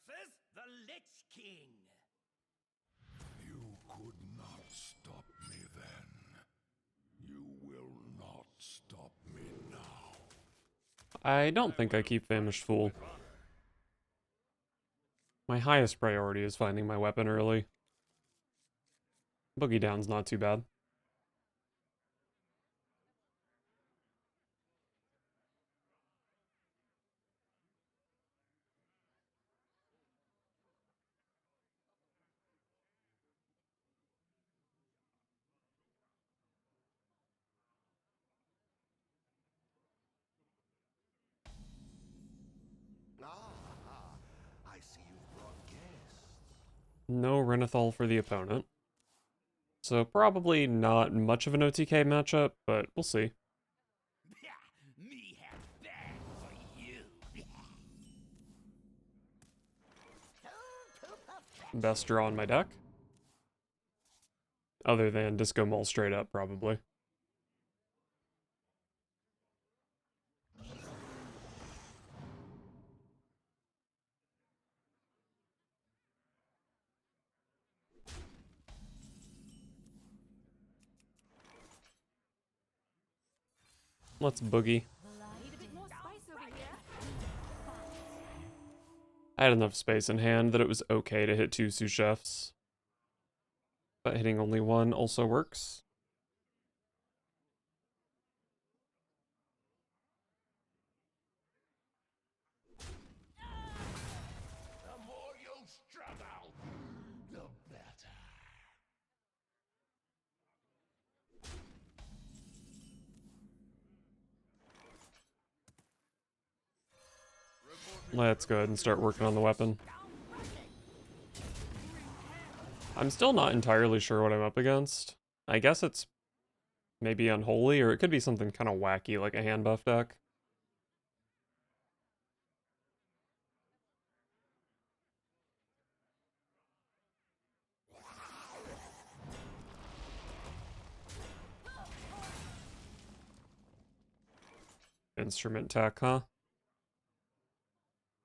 versus the Lich King. You could not stop me then. You will not stop me now. I don't think I keep Famished Fool. My highest priority is finding my weapon early. Boogie Down's not too bad. I see you've brought guests. No Renathal for the opponent. So probably not much of an OTK matchup, but we'll see. Me have that for you. Best draw on my deck. Other than Disco Mole straight up, probably. Let's boogie. I had enough space in hand that it was okay to hit 2 sous chefs. But hitting only 1 also works. The more you struggle, the better. Let's go ahead and start working on the weapon. I'm still not entirely sure what I'm up against. I guess it's maybe Unholy, or it could be something kind of wacky like a hand buff deck. Instrument tech, huh?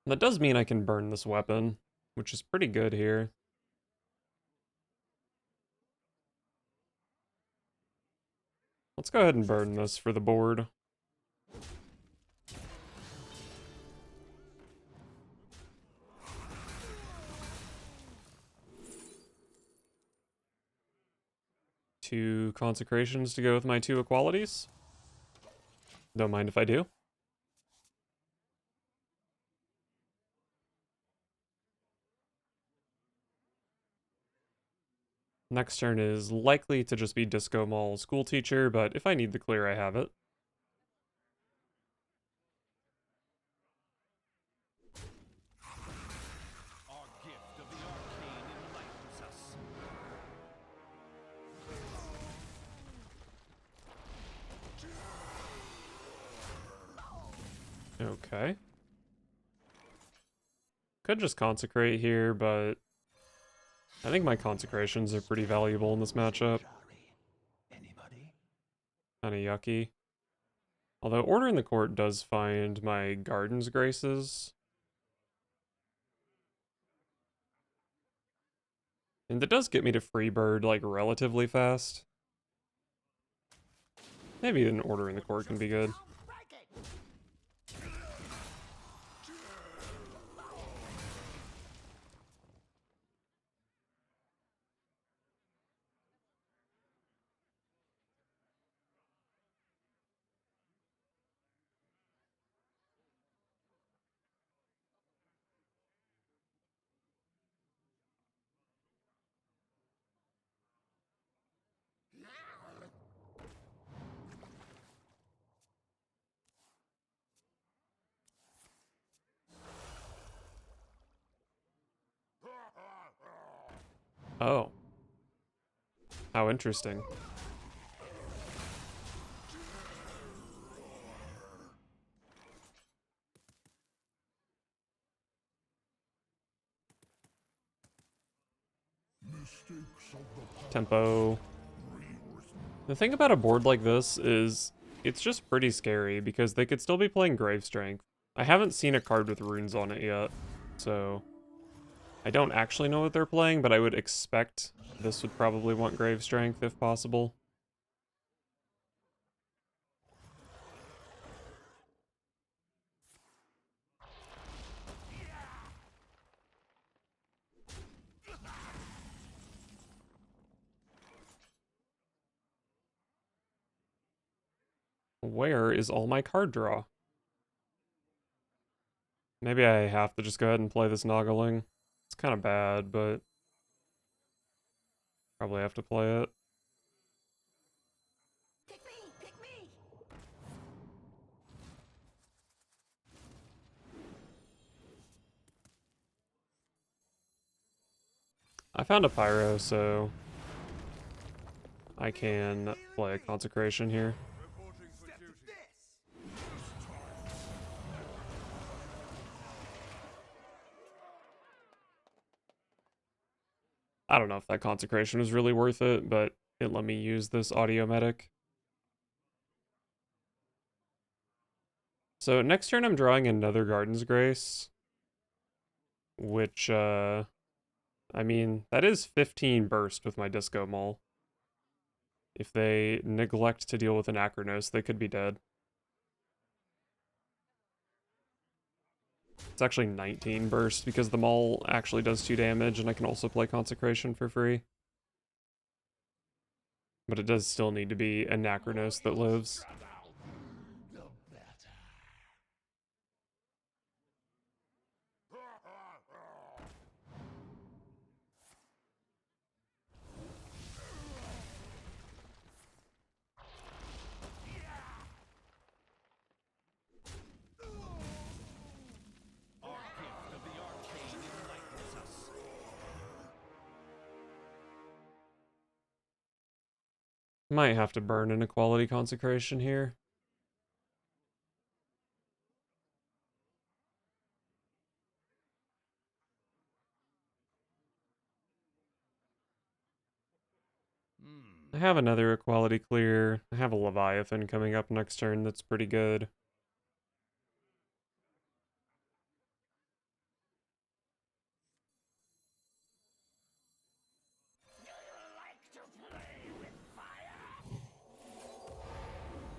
That does mean I can burn this weapon, which is pretty good here. Let's go ahead and burn this for the board. Two consecrations to go with my 2 equalities. Don't mind if I do. Next turn is likely to just be Disco Mall School Teacher, but if I need the clear, I have it. Our gift of the arcane enlightens us. Okay. Could just consecrate here, but I think my consecrations are pretty valuable in this matchup. Anybody? Kinda yucky. Although Order in the Court does find my Garden's Graces. And that does get me to Freebird, like, relatively fast. Maybe an Order in the Court can be good. Oh. How interesting. Tempo. The thing about a board like this is it's just pretty scary because they could still be playing Grave Strength. I haven't seen a card with runes on it yet, so I don't actually know what they're playing, but I would expect this would probably want Grave Strength if possible. Where is all my card draw? Maybe I have to just go ahead and play this Noggling. It's kind of bad, but probably have to play it. Pick me! Pick me! I found a Pyro, so I can play a Consecration here. Reporting for duty. I don't know if that Consecration was really worth it, but it let me use this Audio Medic. So next turn I'm drawing another Garden's Grace, which, I mean, that is 15 burst with my Disco Mole. If they neglect to deal with an Acronos, they could be dead. It's actually 19 burst because the Maul actually does 2 damage and I can also play Consecration for free. But it does still need to be a Nacronos that lives. The better. Our gift of the arcane enlightens us. Might have to burn an Equality Consecration here. I have another Equality Clear. I have a Leviathan coming up next turn that's pretty good.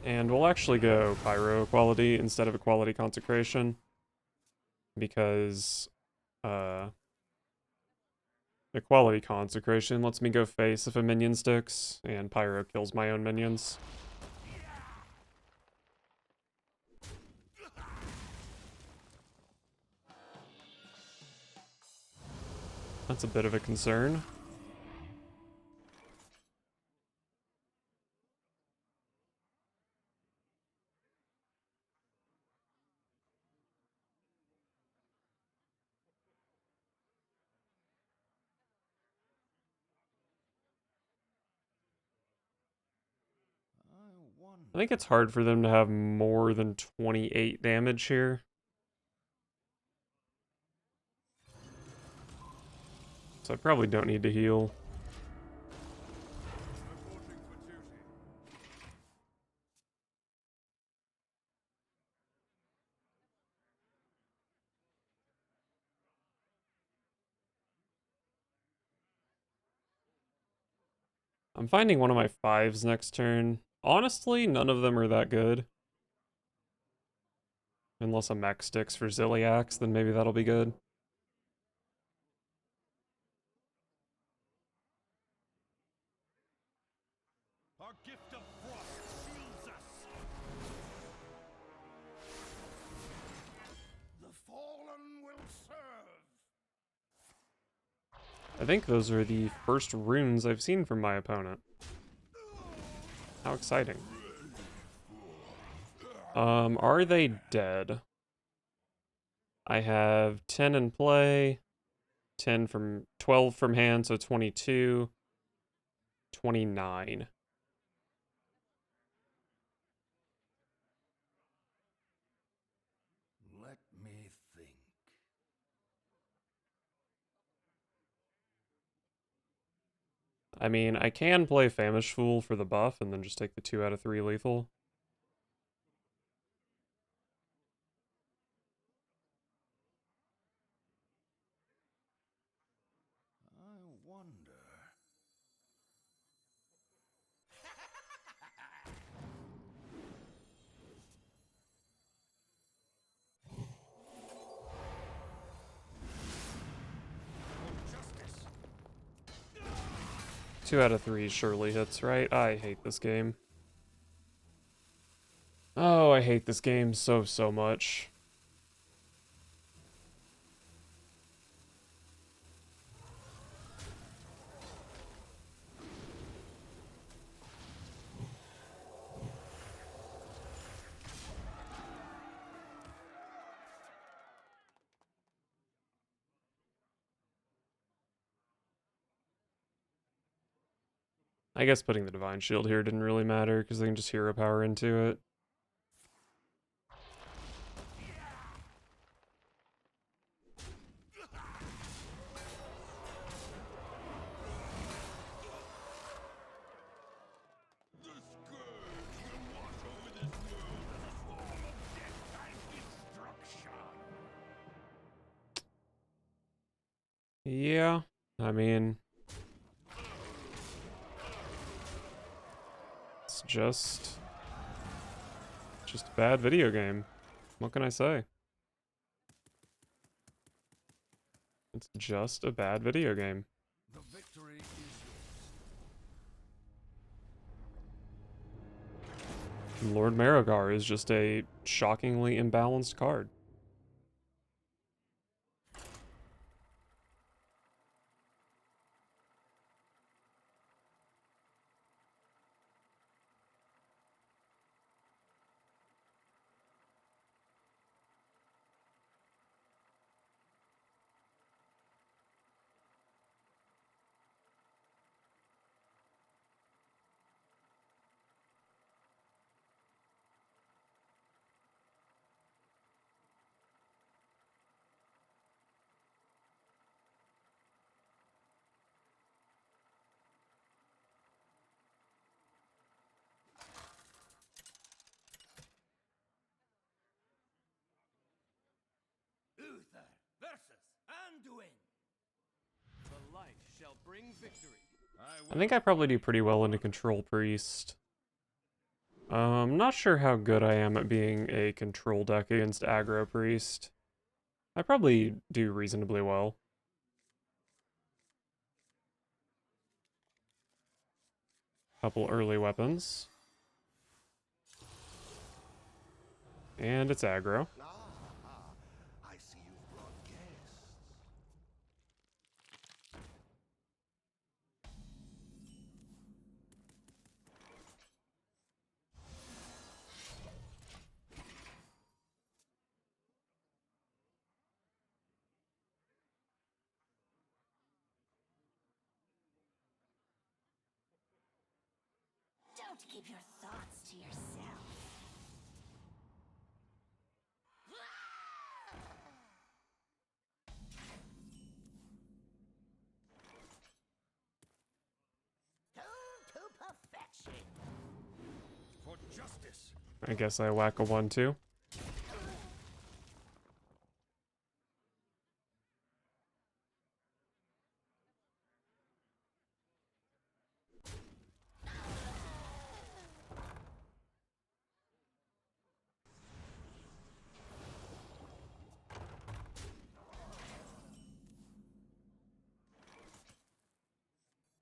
And we'll actually go Pyro Equality instead of Equality Consecration. Because, Equality Consecration lets me go face if a minion sticks, and Pyro kills my own minions. That's a bit of a concern. I think it's hard for them to have more than 28 damage here. So I probably don't need to heal. Reporting for duty. I'm finding one of my 5s next turn. Honestly, none of them are that good. Unless a mech sticks for Zilliax, then maybe that'll be good. Our gift of frost shields us. The fallen will serve. I think those are the first runes I've seen from my opponent. How exciting. Are they dead? I have 10 in play, 12 from hand, so 22, 29. Let me think. I mean, I can play Famish Fool for the buff and then just take the 2 out of 3 lethal. wonder. Justice. 2 out of 3 surely hits, right? I hate this game. Oh, I hate this game so much. I guess putting the Divine Shield here didn't really matter, because they can just hero power into it. Yeah, I mean... It's just a bad video game. What can I say? It's just a bad video game. The victory is yours. Lord Marigar is just a shockingly imbalanced card. Uther versus Anduin. The light shall bring victory. I think I probably do pretty well into Control Priest. Not sure how good I am at being a control deck against Aggro Priest. I probably do reasonably well. Couple early weapons. And it's aggro. I see you've brought guests. Don't keep your thoughts to yourself. To perfection. For justice. I guess I whack a 1-2.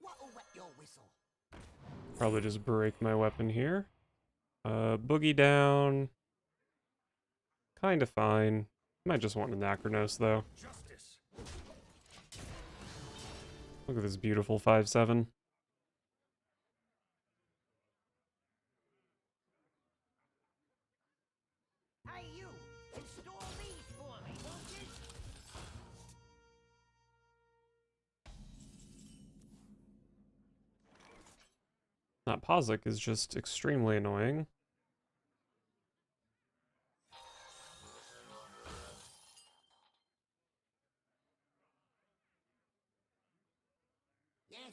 What'll wet your whistle? Probably just break my weapon here. Boogie down. Kinda fine. Might just want an Anachronos though. Justice. Look at this beautiful 5/7. Hey, you! Install these for me, won't you? That Pazik is just extremely annoying.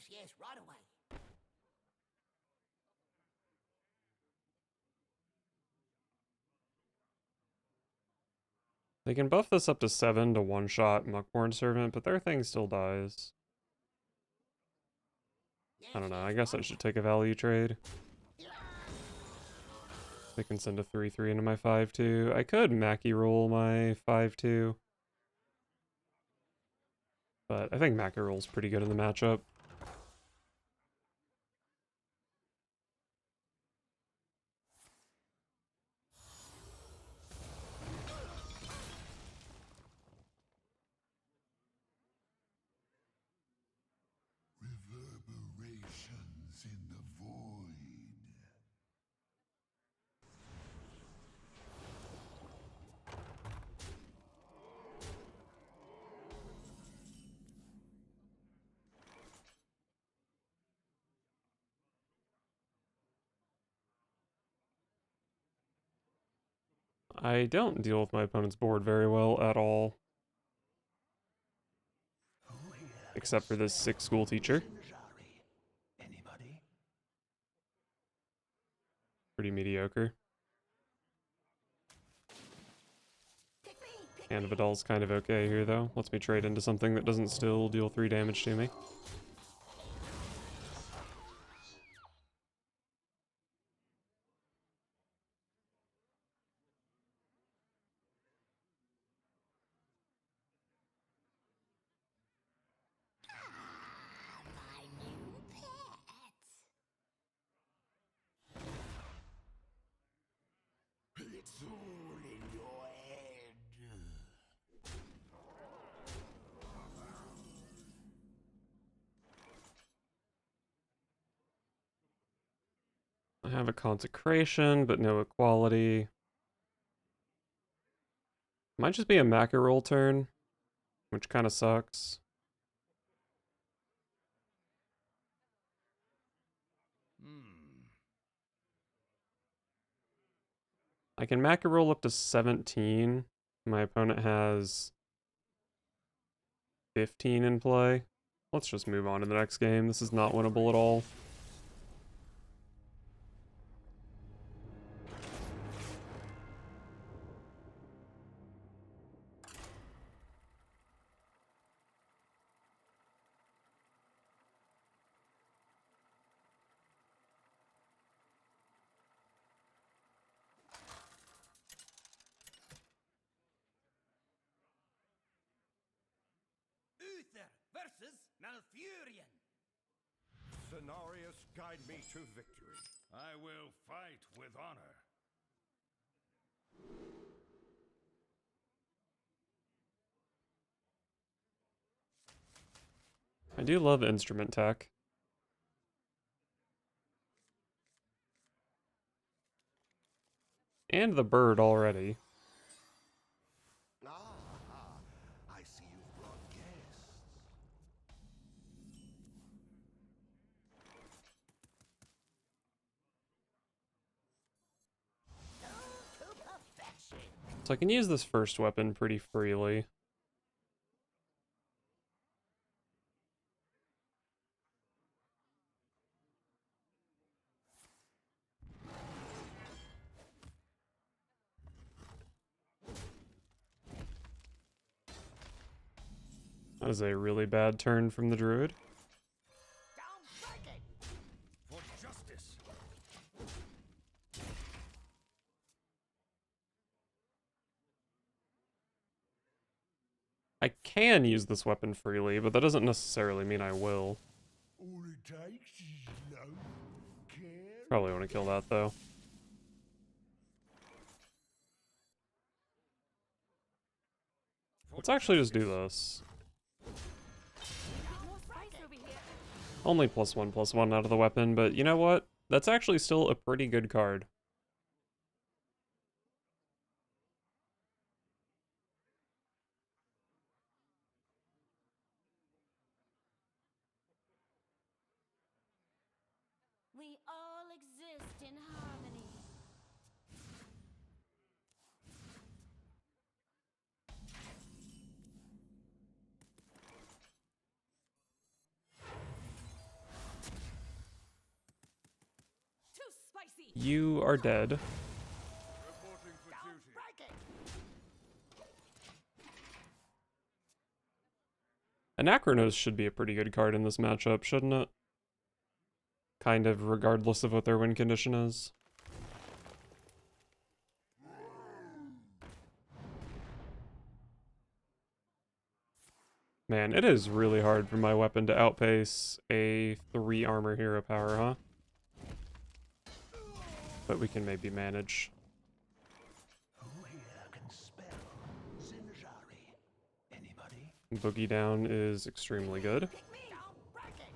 Yes, right away. They can buff this up to 7 to one-shot Muckborn Servant, but their thing still dies. I don't know, I guess I should take a value trade. They can send a 3/3 into my 5/2. I could Mackie roll my 5/2. But I think Mackie roll's pretty good in the matchup. Reverberations in the void. I don't deal with my opponent's board very well at all. Except for this sick school teacher. Anybody? Pretty mediocre. And Vidal's kind of okay here though. Lets me trade into something that doesn't still deal 3 damage to me. My new pet. It's all in your head. I have a consecration, but no equality. Might just be a mackerel turn, which kind of sucks. I can mackerel up to 17. My opponent has 15 in play. Let's just move on to the next game. This is not winnable at all. Uther versus Malfurion. Cenarius, guide me to victory. I will fight with honor. I do love instrument tech. And the bird already. I see you've brought guests. To perfection. So I can use this first weapon pretty freely. That is a really bad turn from the druid. Don't break it. For justice. I can use this weapon freely, but that doesn't necessarily mean I will. All it takes is love, care. Probably want to kill that though. Let's actually just do this. More spice over here. Only +1/+1 out of the weapon, but you know what? That's actually still a pretty good card. We all exist in harmony. Too spicy. You are dead. Reporting for Don't duty. break it. Anachronos should be a pretty good card in this matchup, shouldn't it? kind of regardless of what their win condition is. Man, it is really hard for my weapon to outpace a 3 armor hero power, huh? But we can maybe manage. Who here can spell Zinjari? Anybody? Boogie down is extremely good. Pick me! Don't break it!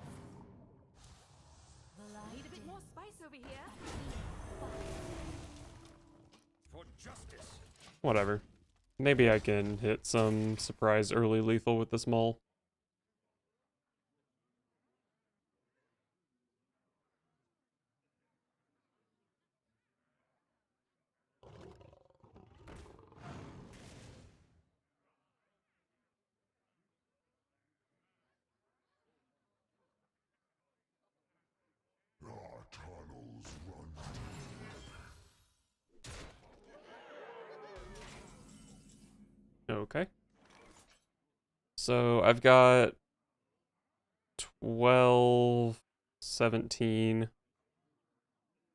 Need a bit more spice over here. For justice. Whatever. Maybe I can hit some surprise early lethal with this mole. Our tunnels run Okay. So I've got 12, 17.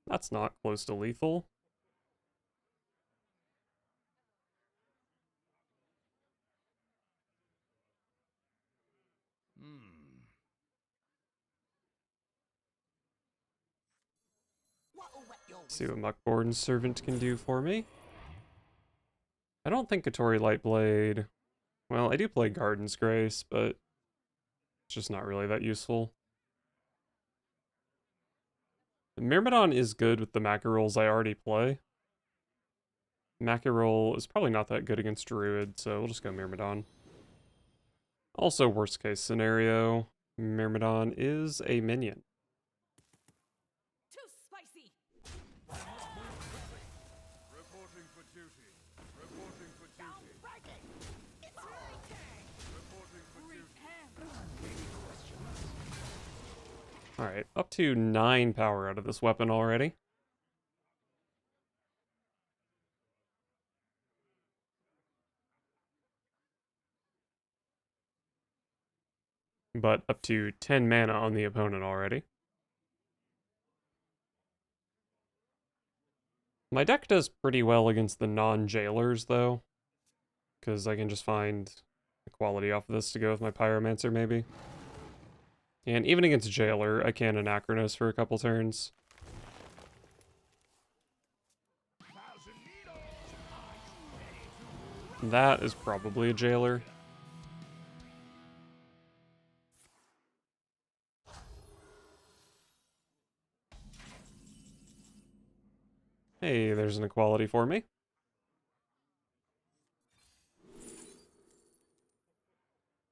That's not close to lethal. What'll wet your See what Muckborn's Servant can do for me. I don't think Katori Lightblade... Well, I do play Garden's Grace, but it's just not really that useful. The Myrmidon is good with the Mackerolls I already play. Mackerel is probably not that good against Druid, so we'll just go Myrmidon. Also, worst case scenario, Myrmidon is a minion. Too spicy. Reporting for duty. Reporting for duty. Don't break it! It's my turn! Reporting for duty. Alright, up to 9 power out of this weapon already. But up to 10 mana on the opponent already. My deck does pretty well against the non-jailers, though. Because I can just find the quality off of this to go with my Pyromancer, maybe. And even against Jailer, I can Anachronos for a couple turns. That is probably a Jailer. Hey, there's an equality for me.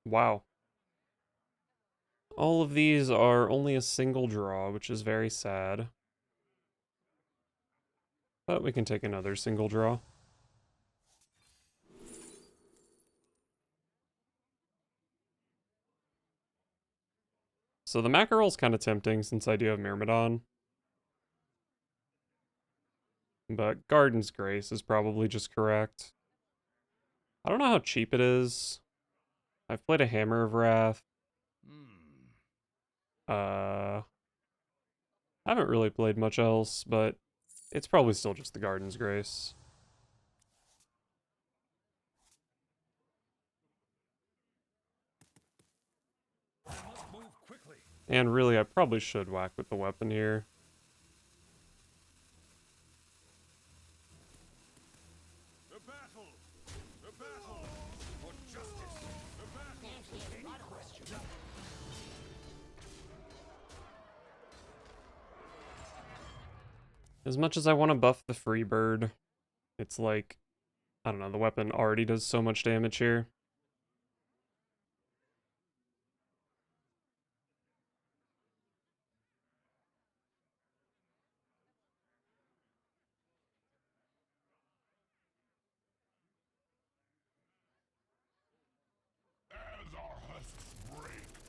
Wow. All of these are only a single draw, which is very sad. But we can take another single draw. So the Mackerel's kind of tempting since I do have Myrmidon. But Garden's Grace is probably just correct. I don't know how cheap it is. I've played a Hammer of Wrath. I haven't really played much else, but it's probably still just the Garden's Grace. I must move quickly. And really, I probably should whack with the weapon here. The battle. The battle. For justice. The battle. As much as I want to buff the Freebird, it's like, I don't know, the weapon already does so much damage here.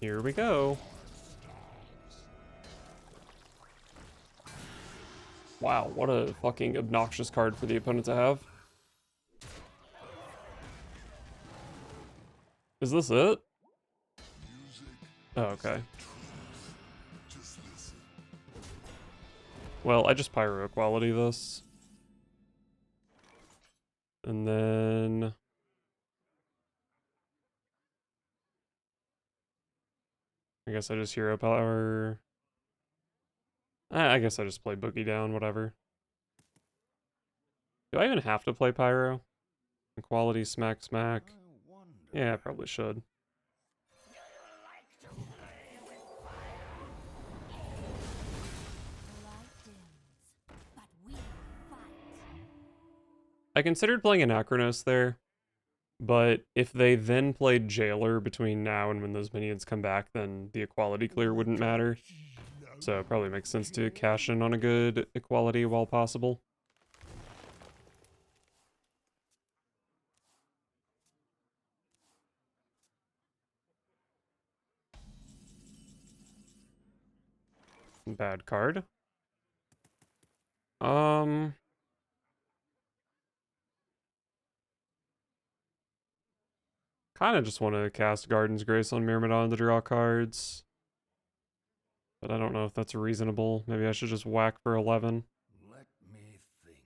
Here we go. Wow, what a fucking obnoxious card for the opponent to have. Is this it? Oh, okay. Well, I just pyro equality this. And then... I guess I just hero power... I guess I just play Boogie down, whatever. Do I even have to play pyro? Equality, smack, smack. I wonder. Yeah, I probably should. I considered playing Anachronos there, but if they then played Jailer between now and when those minions come back, then the equality clear wouldn't matter. So it probably makes sense to cash in on a good equality while possible. Bad card. Kind of just want to cast Garden's Grace on Myrmidon to draw cards. But I don't know if that's reasonable. Maybe I should just whack for 11. Let me think.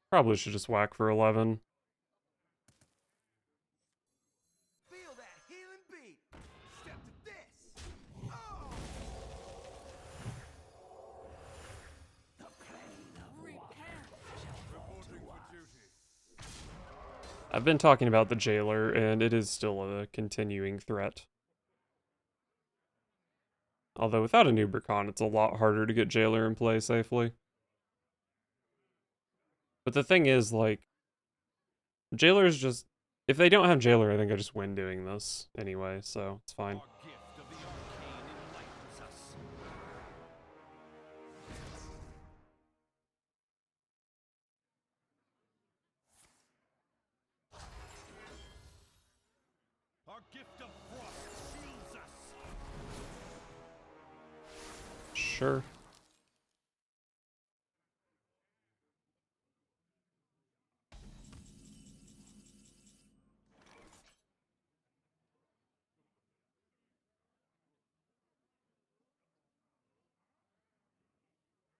Probably should just whack for 11. Feel that healing beat. Step to this. Oh! The pain of Reporting for duty. I've been talking about the Jailer, and it is still a continuing threat. Although without a Nubricon, it's a lot harder to get Jailer in play safely. But the thing is, like, Jailer's just... If they don't have Jailer, I think I just win doing this anyway, so it's fine. Our gift of the arcane enlightens us. Our gift of frost shields us. Sure.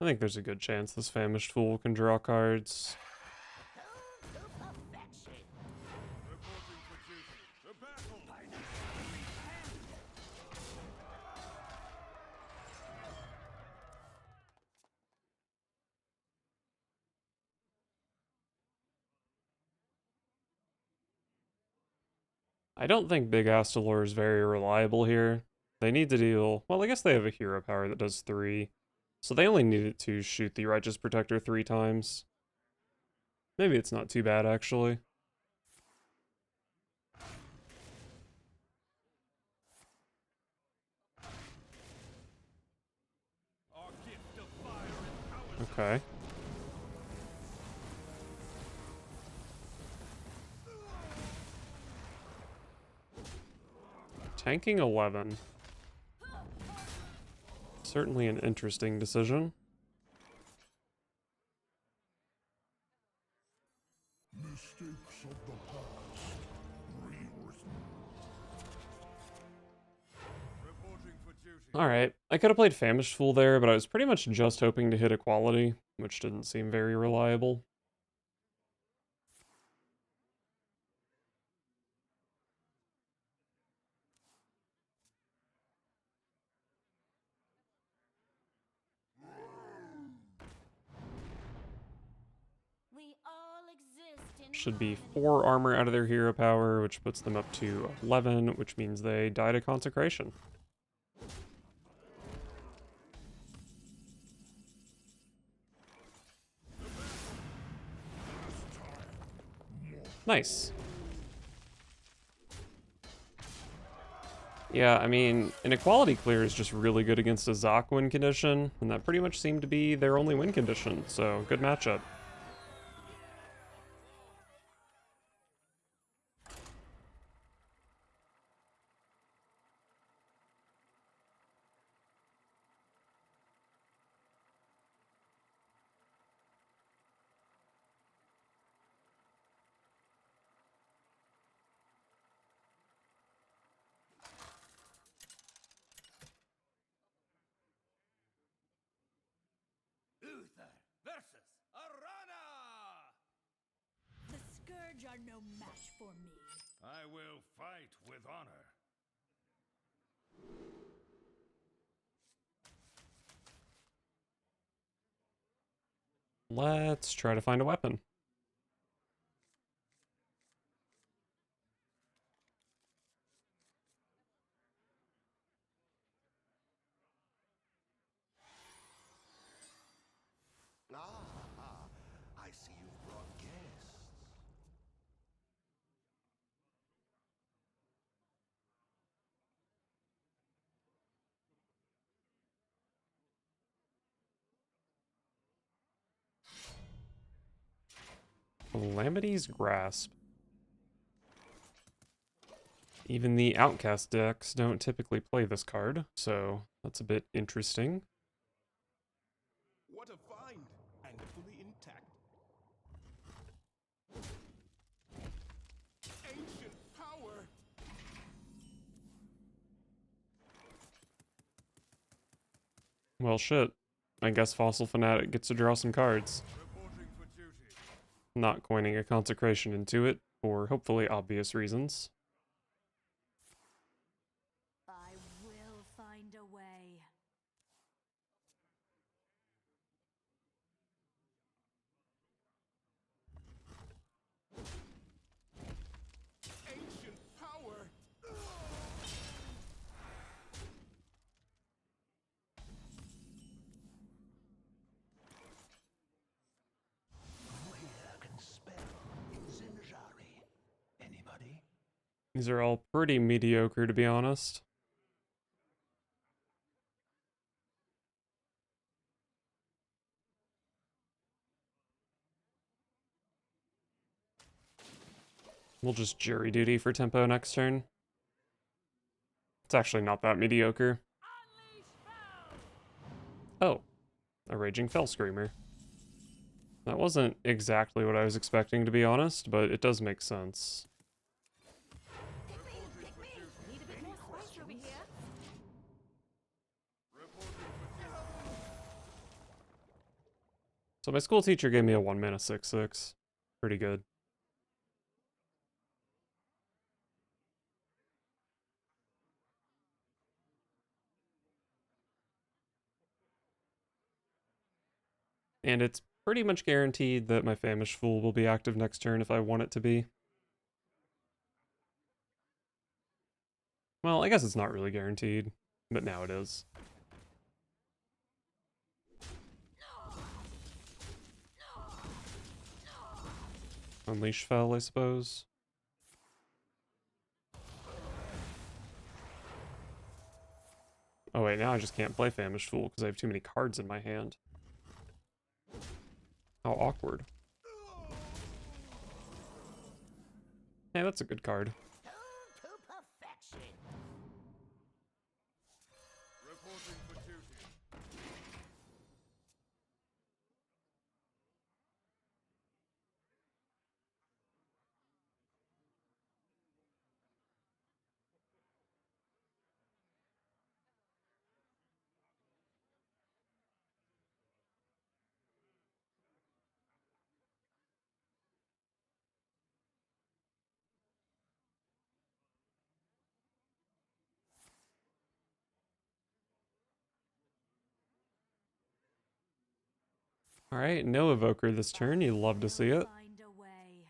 I think there's a good chance this Famished Fool can draw cards. To perfection. Reporting for duty. To battle. I don't think Big Astalor is very reliable here. They need to deal... Well, I guess they have a hero power that does 3. So they only need it to shoot the Righteous Protector 3 times. Maybe it's not too bad, actually. Our gift of fire empowers us. Okay. Tanking 11. Certainly an interesting decision. mistakes of the past. Rewritten. Reporting for duty. Alright, I could have played Famished Fool there, but I was pretty much just hoping to hit equality, which didn't seem very reliable. We all exist in Should be harmony. 4 armor out of their hero power, which puts them up to 11, which means they die to Consecration. Nice. Yeah, I mean, an equality clear is just really good against a Zoc win condition, and that pretty much seemed to be their only win condition, so good matchup. Birds are no match for me. I will fight with honor. Let's try to find a weapon. I see you've brought guests. Calamity's Grasp. Even the Outcast decks don't typically play this card, so that's a bit interesting. What a find! And fully intact. Ancient power! Well, shit. I guess Fossil Fanatic gets to draw some cards. Reporting for duty. Not coining a consecration into it, for hopefully obvious reasons. I will find a way. Ancient power! Who here can spell Zinjari? Anybody? These are all pretty mediocre, to be honest. We'll just jury duty for tempo next turn. It's actually not that mediocre. Oh, a Raging Fell Screamer. That wasn't exactly what I was expecting, to be honest, but it does make sense. Pick me! Need a bit more spice over here. So my school teacher gave me a 1-mana 6/6. Pretty good. And it's pretty much guaranteed that my Famished Fool will be active next turn if I want it to be. Well, I guess it's not really guaranteed, but now it is. Unleash Fell, I suppose. Oh wait, now I just can't play Famished Fool because I have too many cards in my hand. How awkward. Hey, that's a good card. Tuned to perfection. Reporting for duty. Alright, no Evoker this turn. You love to see it. Find a way.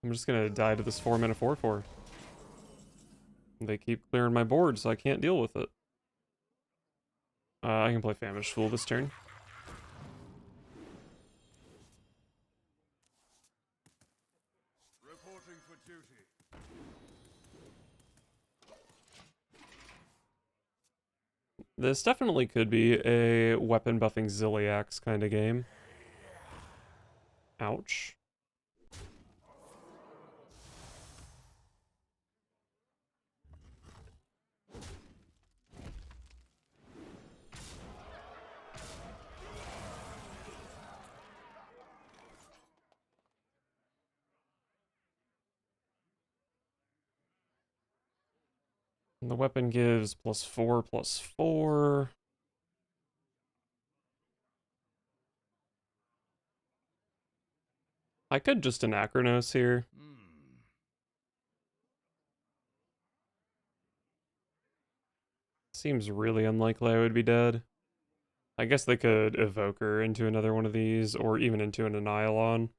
I'm just gonna die to this 4-mana 4/4. They keep clearing my board, so I can't deal with it. I can play Famished Fool this turn. Reporting for duty. This definitely could be a weapon buffing Ziliax kind of game. Ouch. And the weapon gives +4/+4. I could just Anachronos here. Seems really unlikely I would be dead. I guess they could evoke her into another one of these, or even into an Annihilon.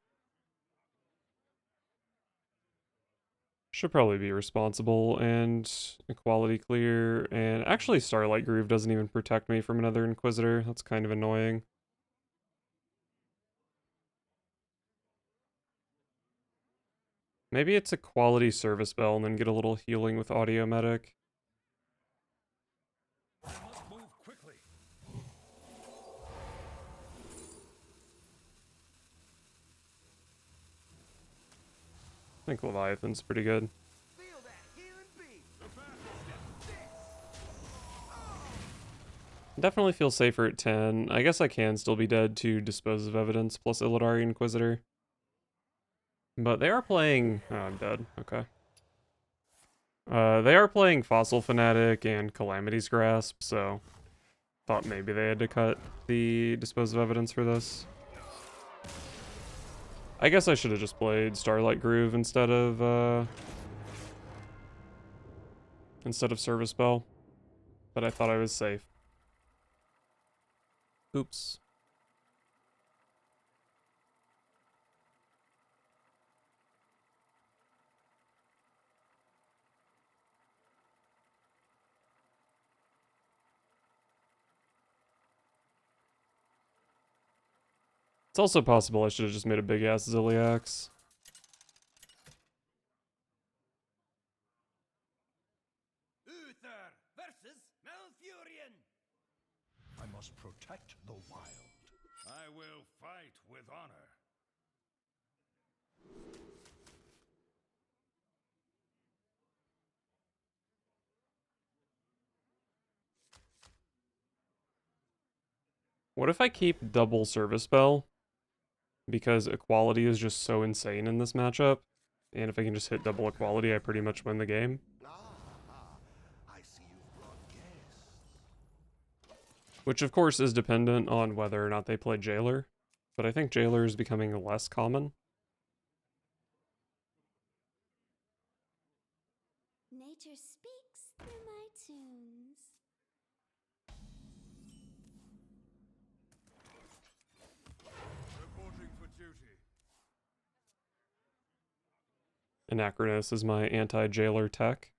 Should probably be responsible and equality clear. And actually, Starlight Groove doesn't even protect me from another Inquisitor. That's kind of annoying. Maybe it's a quality service bell and then get a little healing with Audio Medic. I must move quickly. I think Leviathan's pretty good. Feel that healing beat. The fast Definitely feel safer at 10. I guess I can still be dead to Dispose of Evidence plus Illidari Inquisitor. But they are playing... Oh, I'm dead. Okay. They are playing Fossil Fanatic and Calamity's Grasp, so... Thought maybe they had to cut the Dispose of Evidence for this. I guess I should have just played Starlight Groove instead of Service Bell. But I thought I was safe. Oops. It's also possible I should have just made a big-ass Ziliax. Uther versus Malfurion. I must protect the wild. I will fight with honor. What if I keep double Service Bell? Because equality is just so insane in this matchup. And if I can just hit double equality, I pretty much win the game. I see you've brought guests. Which of course is dependent on whether or not they play Jailer. But I think Jailer is becoming less common. Nature speaks through my tunes. Reporting for duty. Anachronos is my anti-Jailer tech.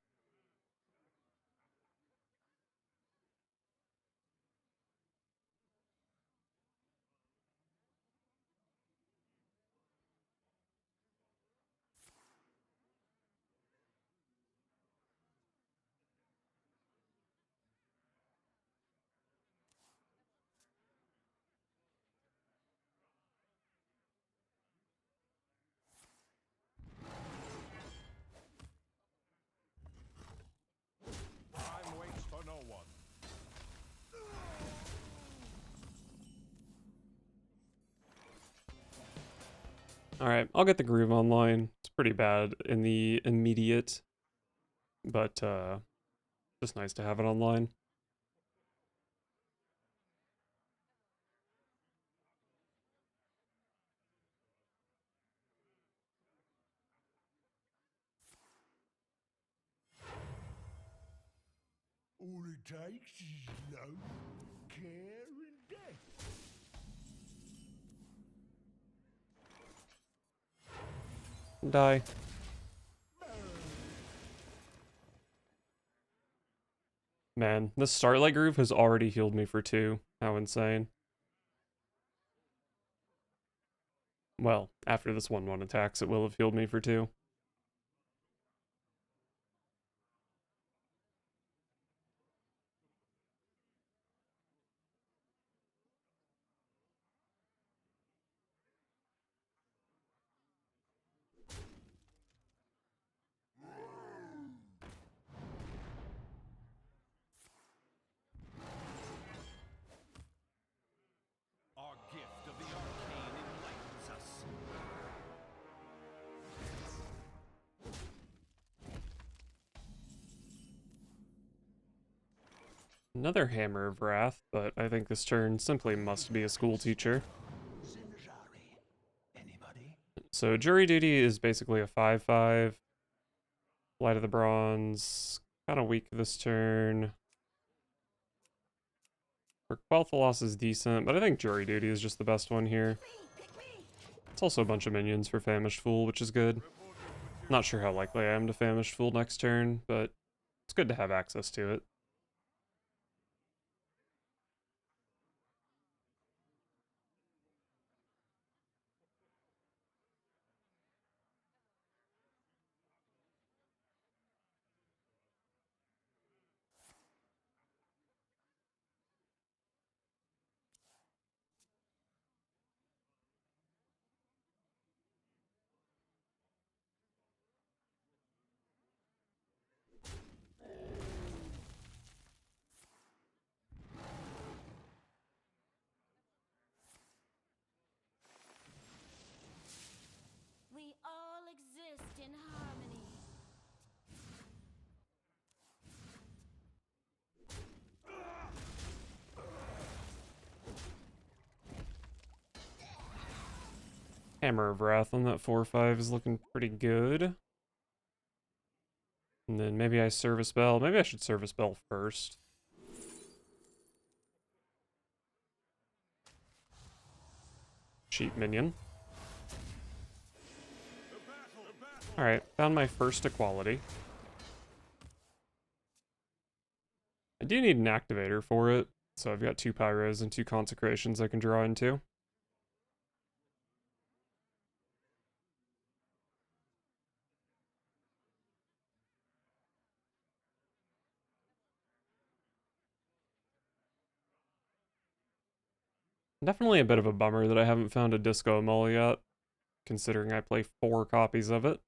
Time waits for no one. Alright, I'll get the Groove online. It's pretty bad in the immediate. But, just nice to have it online. All it takes is love, care, and death. Die. Man, this Starlight Groove has already healed me for 2. How insane. Well, after this 1/1 attacks, it will have healed me for 2. Our gift of the arcane enlightens us. Another Hammer of Wrath, but I think this turn simply must be a school teacher. So Jury Duty is basically a 5/5. Light of the Bronze, kind of weak this turn. Quel'tha Loss is decent, but I think Jury Duty is just the best one here. It's also a bunch of minions for Famished Fool, which is good. Not sure how likely I am to Famished Fool next turn, but it's good to have access to it. We all exist in harmony. Hammer of Wrath on that 4/5 is looking pretty good. And then maybe I Service Bell. Maybe I should Service Bell first. Cheap minion. Alright, found my first equality. I do need an activator for it, so I've got 2 Pyros and 2 Consecrations I can draw into. Definitely a bit of a bummer that I haven't found a Disco Mall yet, considering I play 4 copies of it.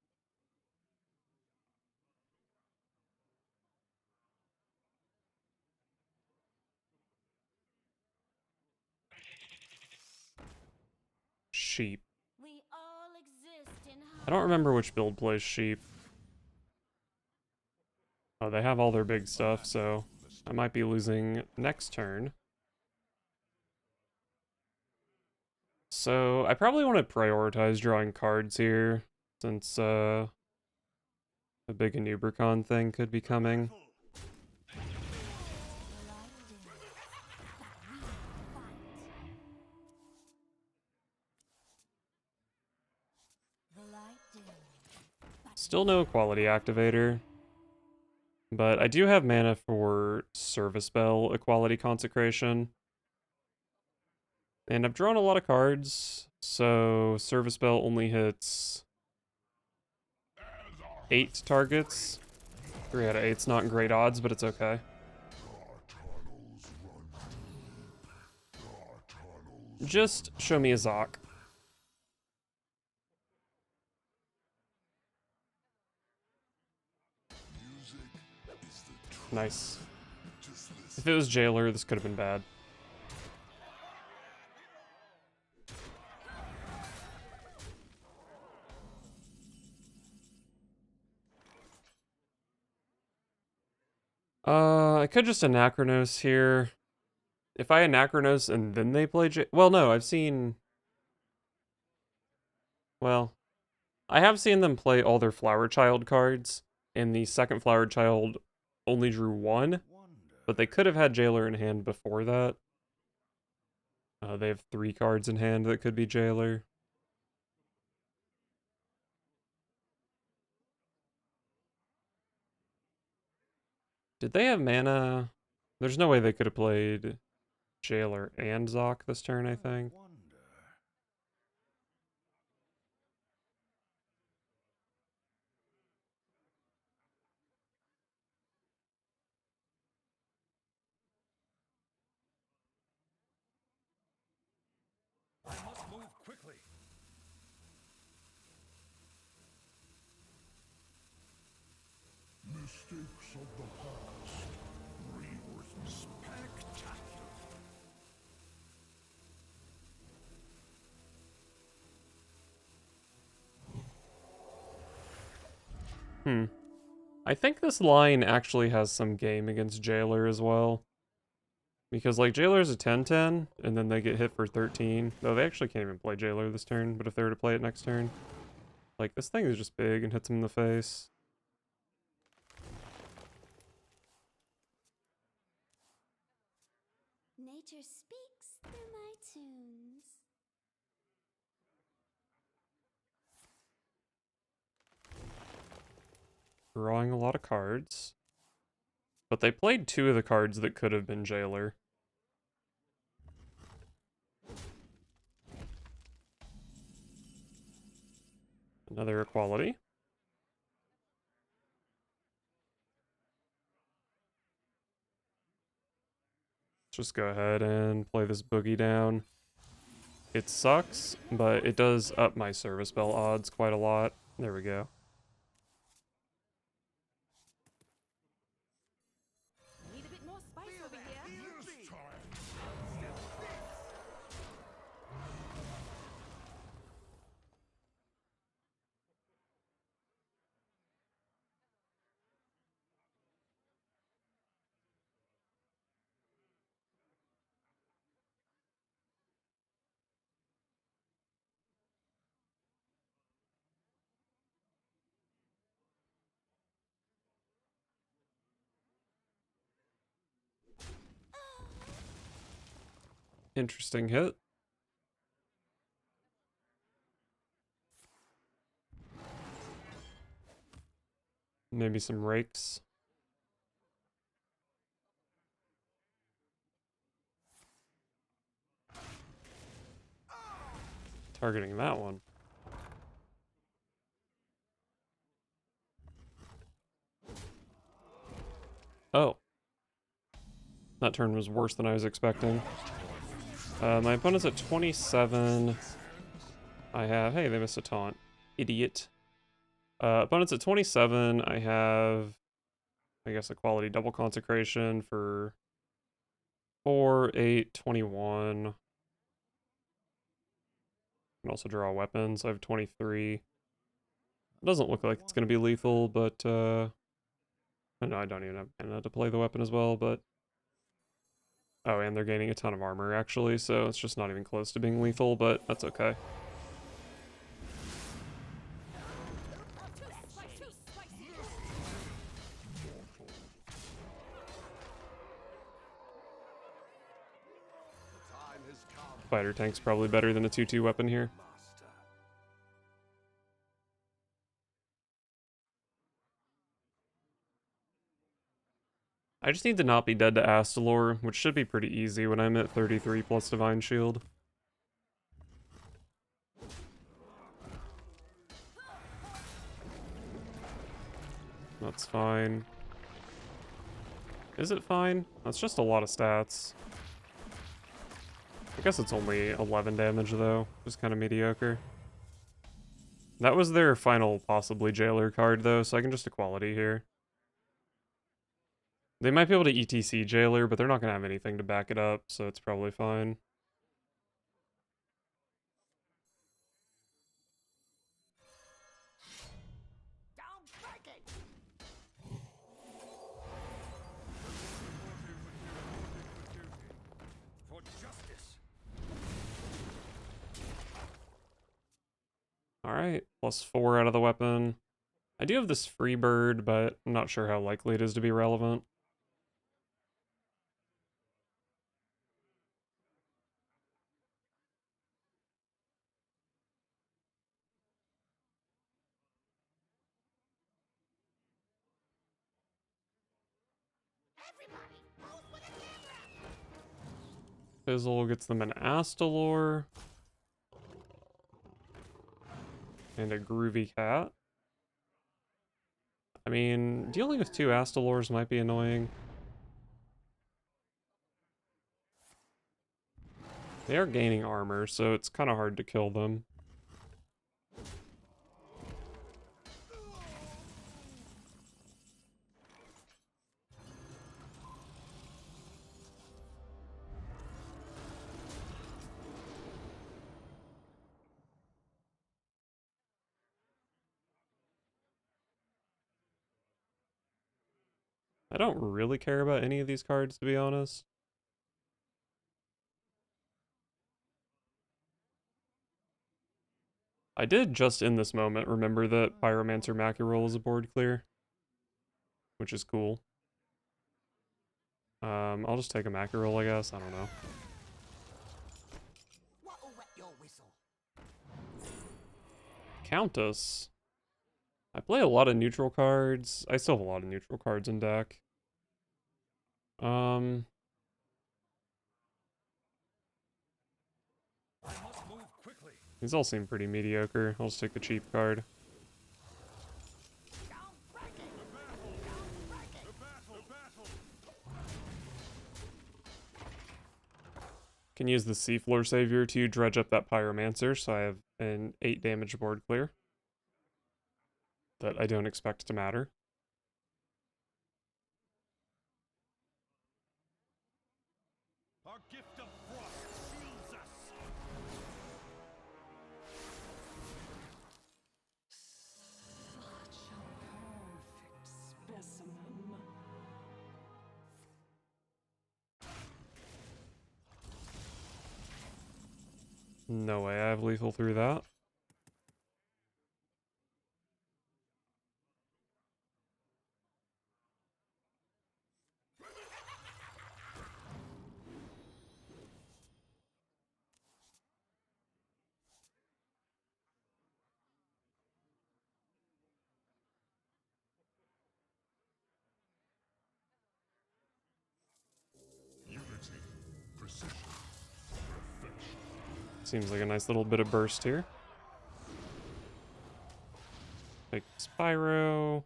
Sheep. We all exist in harmony. I don't remember which build plays sheep. Oh, they have all their big stuff, so I might be losing next turn. So I probably want to prioritize drawing cards here, since a big Anubricon thing could be coming. Still no Equality Activator, but I do have mana for Service Bell Equality Consecration. And I've drawn a lot of cards, so Service Bell only hits 8 targets. 3 out of 8's not great odds, but it's okay. Just show me a Zoc. Nice. If it was Jailer, this could have been bad. I could just Anachronos here. If I Anachronos and then they play well, no, I've seen... Well, I have seen them play all their Flower Child cards, and the second Flower Child only drew 1, but they could have had Jailer in hand before that. They have 3 cards in hand that could be Jailer. Did they have mana? There's no way they could have played Jailer and Zoc this turn, I think. I must move quickly. Mistakes of the past. Reworth spectacular. I think this line actually has some game against Jailer as well. Because, like, Jailer's a 10-10, and then they get hit for 13. No, they actually can't even play Jailer this turn, but if they were to play it next turn... Like, this thing is just big and hits him in the face. Nature speaks through my tunes. Drawing a lot of cards. But they played 2 of the cards that could have been Jailer. Another equality. Just go ahead and play this boogie down. It sucks, but it does up my service bell odds quite a lot. There we go. Need a bit more spice Feel over that here. healing beat. Try it. Step to this. Interesting hit. Maybe some rakes. Targeting that one. Oh. That turn was worse than I was expecting. My opponent's at 27. I have... Hey, they missed a taunt. Idiot. Opponent's at 27. I have... I guess a quality double consecration for 4, 8, 21. Can also draw weapons. I have 23. It doesn't look like it's going to be lethal, but... no, I don't even have mana to play the weapon as well, but... Oh, and they're gaining a ton of armor, actually, so it's just not even close to being lethal, but that's okay. Time has come, Spider tank's probably better than a 2-2 weapon here. Master. I just need to not be dead to Astalor, which should be pretty easy when I'm at 33 plus Divine Shield. That's fine. Is it fine? That's just a lot of stats. I guess it's only 11 damage though, just kind of mediocre. That was their final possibly Jailer card though, so I can just equality here. They might be able to ETC Jailer, but they're not going to have anything to back it up, so it's probably fine. Down breaking. For justice. Alright, +4 out of the weapon. I do have this Freebird, but I'm not sure how likely it is to be relevant. Fizzle gets them an Astalor. And a Groovy Cat. I mean, dealing with 2 Astalors might be annoying. They are gaining armor, so it's kind of hard to kill them. I don't really care about any of these cards, to be honest. I did just in this moment remember that Pyromancer Mackerel is a board clear, which is cool. I'll just take a Mackerel, I guess. I don't know. What'll wet your whistle? Countess. I play a lot of neutral cards. I still have a lot of neutral cards in deck. I must move quickly. These all seem pretty mediocre. I'll just take the cheap card. Can use the Seafloor Savior to dredge up that Pyromancer, so I have an 8 damage board clear. That I don't expect to matter. Our gift of frost shields us. Such a perfect specimen. No way I have lethal through that. Seems like a nice little bit of burst here. Take Spyro.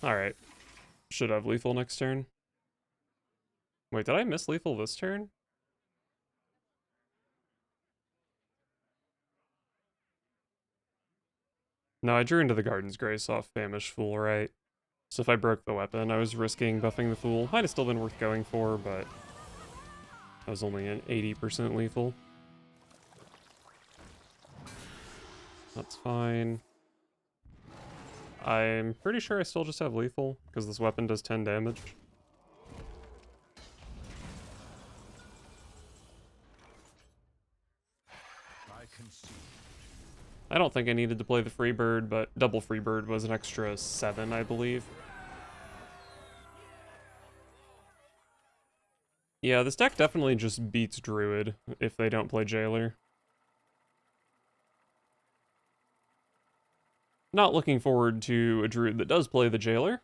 Alright. Should have lethal next turn. Wait, did I miss lethal this turn? No, I drew into the Garden's Grace off Famished Fool, right? So if I broke the weapon, I was risking buffing the Fool. Might have still been worth going for, but I was only an 80% lethal. That's fine. I'm pretty sure I still just have lethal, because this weapon does 10 damage. I concede. I don't think I needed to play the Freebird, but double Freebird was an extra 7, I believe. Yeah, this deck definitely just beats Druid if they don't play Jailer. Not looking forward to a Druid that does play the Jailer,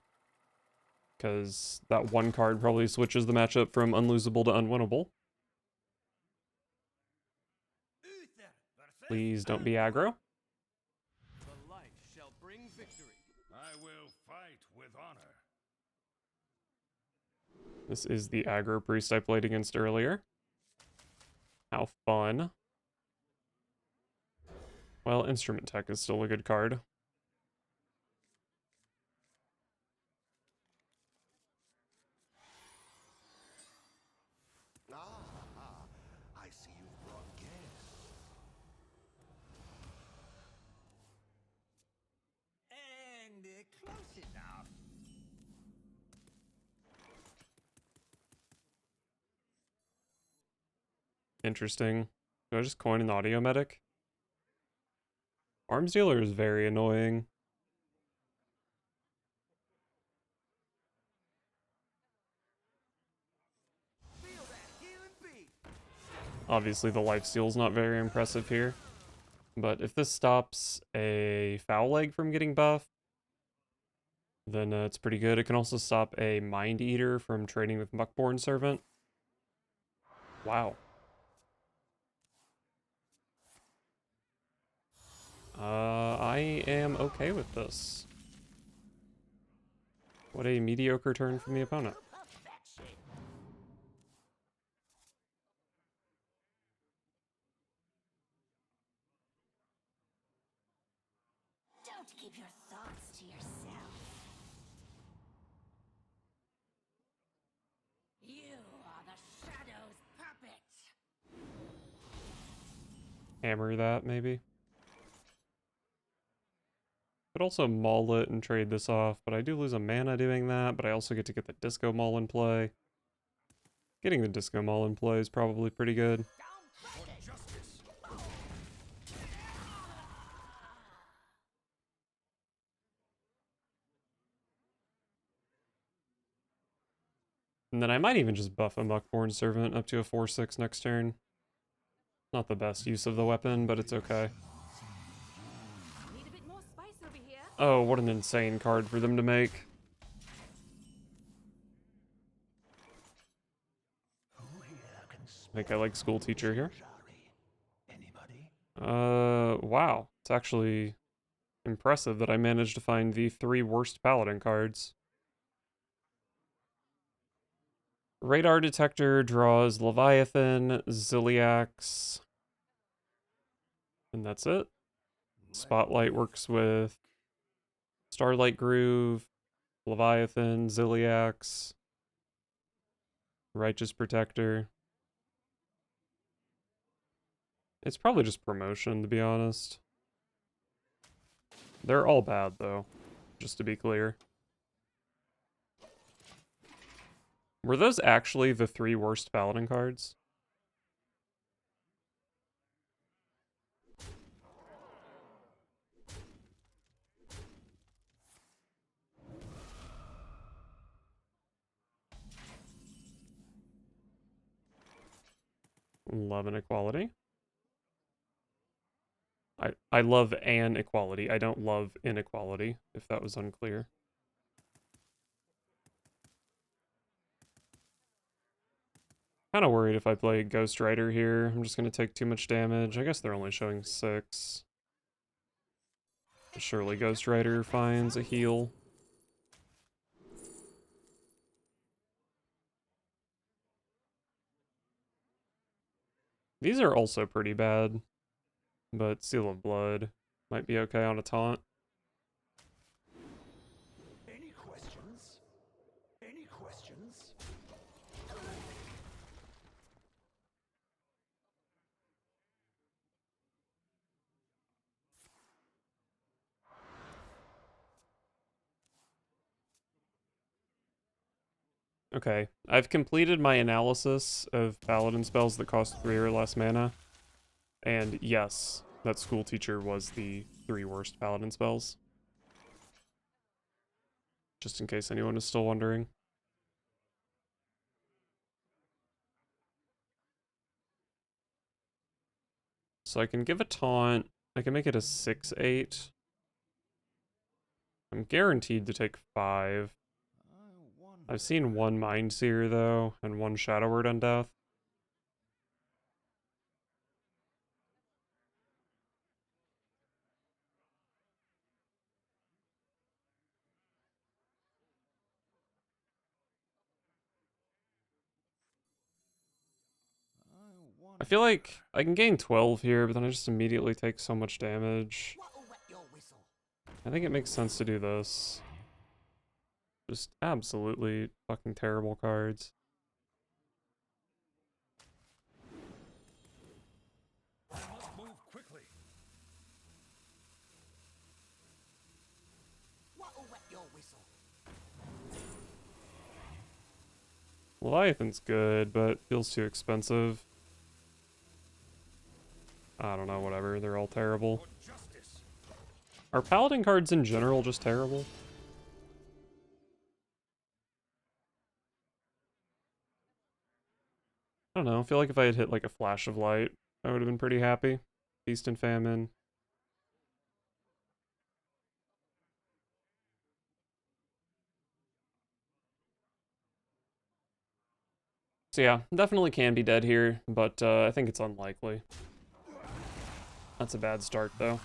because that one card probably switches the matchup from unlosable to unwinnable. Please don't be aggro. The light shall bring victory. I will fight with honor. This is the aggro priest I played against earlier. How fun. Well, Instrument Tech is still a good card. I see you've brought guests. And close enough. Interesting. Do I just coin an Audio Medic? Arms Dealer is very annoying. Feel that healing beat. Obviously the lifesteal is not very impressive here. But if this stops a Foul Leg from getting buffed, then it's pretty good. It can also stop a Mind Eater from trading with Muckborn Servant. Wow. I am okay with this. What a mediocre turn from the opponent. Don't keep your thoughts to yourself. You are the Shadow's puppet. Hammer that, maybe. Could also maul it and trade this off, but I do lose a mana doing that, but I also get to get the Disco Maul in play. Getting the Disco Mall in play is probably pretty good. For justice. And then I might even just buff a Muckborn Servant up to a 4/6 next turn. Not the best use of the weapon, but it's okay. Need a bit more spice over here. Oh, what an insane card for them to make. Who here can I think I like School Teacher here. Anybody? Wow. It's actually impressive that I managed to find the 3 worst Paladin cards. Radar Detector draws Leviathan, Ziliax, and that's it. Spotlight works with Starlight Groove, Leviathan, Ziliax, Righteous Protector. It's probably just promotion, to be honest. They're all bad, though, just to be clear. Were those actually the 3 worst Paladin cards? Love and equality. I love an equality. I don't love inequality, if that was unclear. Kind of worried if I play Ghost Rider here. I'm just going to take too much damage. I guess they're only showing 6. Surely Ghost Rider finds a heal. These are also pretty bad, but Seal of Blood might be okay on a taunt. Any questions? Any questions? Okay, I've completed my analysis of Paladin spells that cost 3 or less mana. And yes, that School Teacher was the 3 worst Paladin spells. Just in case anyone is still wondering. So I can give a taunt. I can make it a 6/8. I'm guaranteed to take 5. I've seen 1 Mind Seer, though, and 1 Shadow Word Undeath. I feel like I can gain 12 here, but then I just immediately take so much damage. What'll wet your whistle? I think it makes sense to do this. Just absolutely fucking terrible cards. I must move quickly. What'll wet your whistle? Leviathan's good, but feels too expensive. I don't know, whatever. They're all terrible. For justice. Are Paladin cards in general just terrible? I don't know. I feel like if I had hit like a Flash of Light, I would have been pretty happy. Feast and Famine. So yeah, definitely can be dead here, but I think it's unlikely. That's a bad start, though.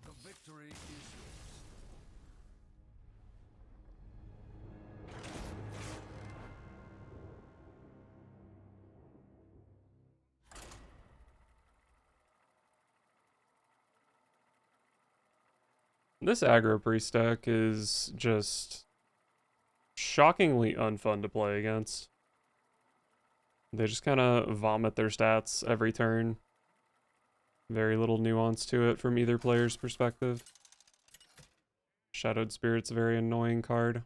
The victory is yours. This aggro priest deck is just shockingly unfun to play against. They just kind of vomit their stats every turn. Very little nuance to it from either player's perspective. Shadowed Spirit's a very annoying card.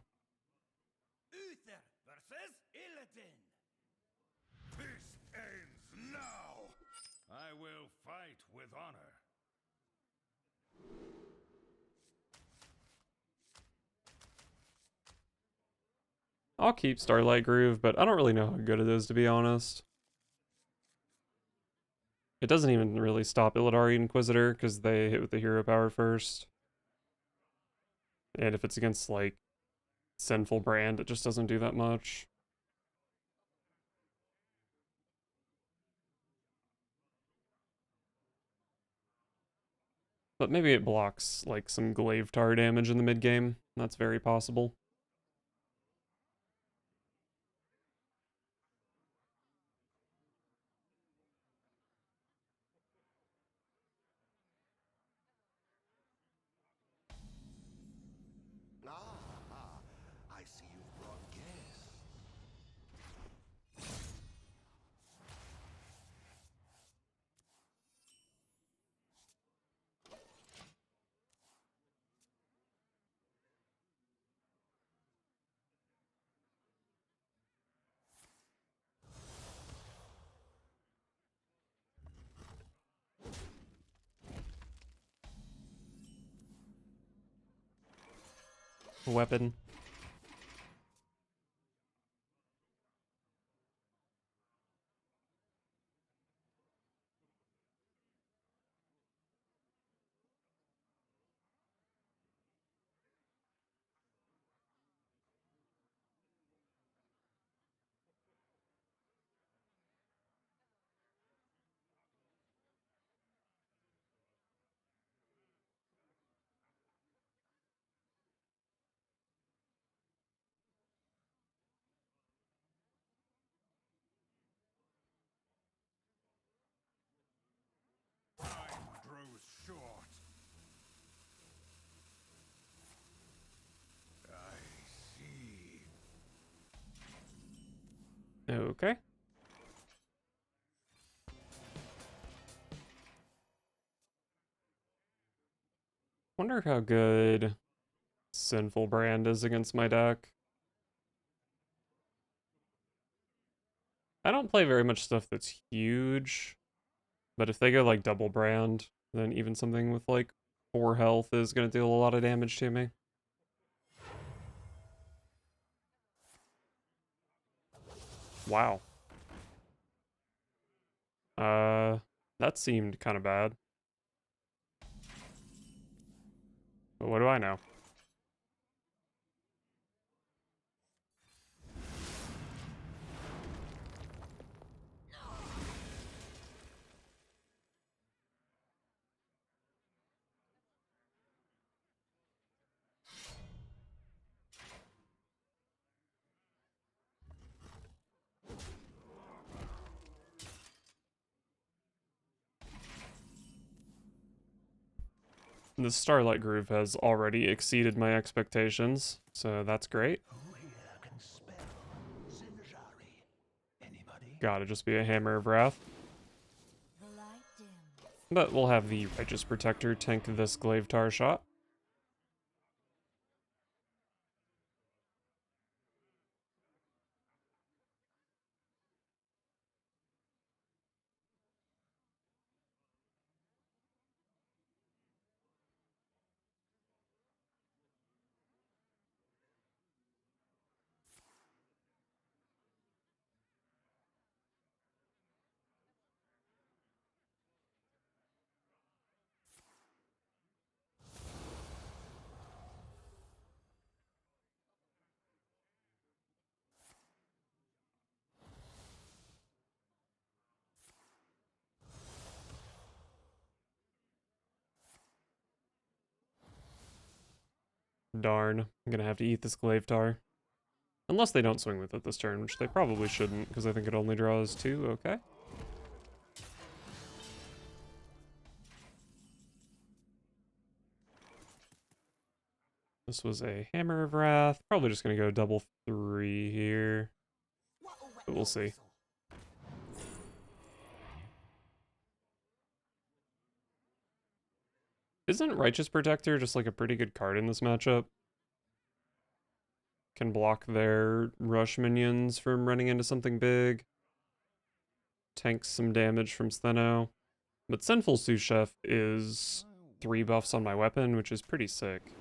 I'll keep Starlight Groove, but I don't really know how good it is, to be honest. It doesn't even really stop Illidari Inquisitor, because they hit with the hero power first. And if it's against, like, Sinful Brand, it just doesn't do that much. But maybe it blocks, like, some Glaive Tar damage in the mid-game. That's very possible. Ah, I see you've brought guests. Weapon. Time grows short. I see. Okay. Wonder how good Sinful Brand is against my deck. I don't play very much stuff that's huge, but if they go like double brand, then even something with like 4 health is going to deal a lot of damage to me. Wow. That seemed kind of bad. But what do I know? The Starlight Groove has already exceeded my expectations, so that's great. Who here can spell Zinjari? Anybody? Gotta just be a Hammer of Wrath. The light dims. But we'll have the Righteous Protector tank this Glaive Tar shot. Darn, I'm gonna have to eat this Glaive Tar. Unless they don't swing with it this turn, which they probably shouldn't, because I think it only draws 2, okay. This was a Hammer of Wrath. Probably just gonna go double 3 here. But we'll see. Isn't Righteous Protector just like a pretty good card in this matchup? Can block their rush minions from running into something big. Tanks some damage from Stheno. But Sinful Sous Chef is 3 buffs on my weapon, which is pretty sick.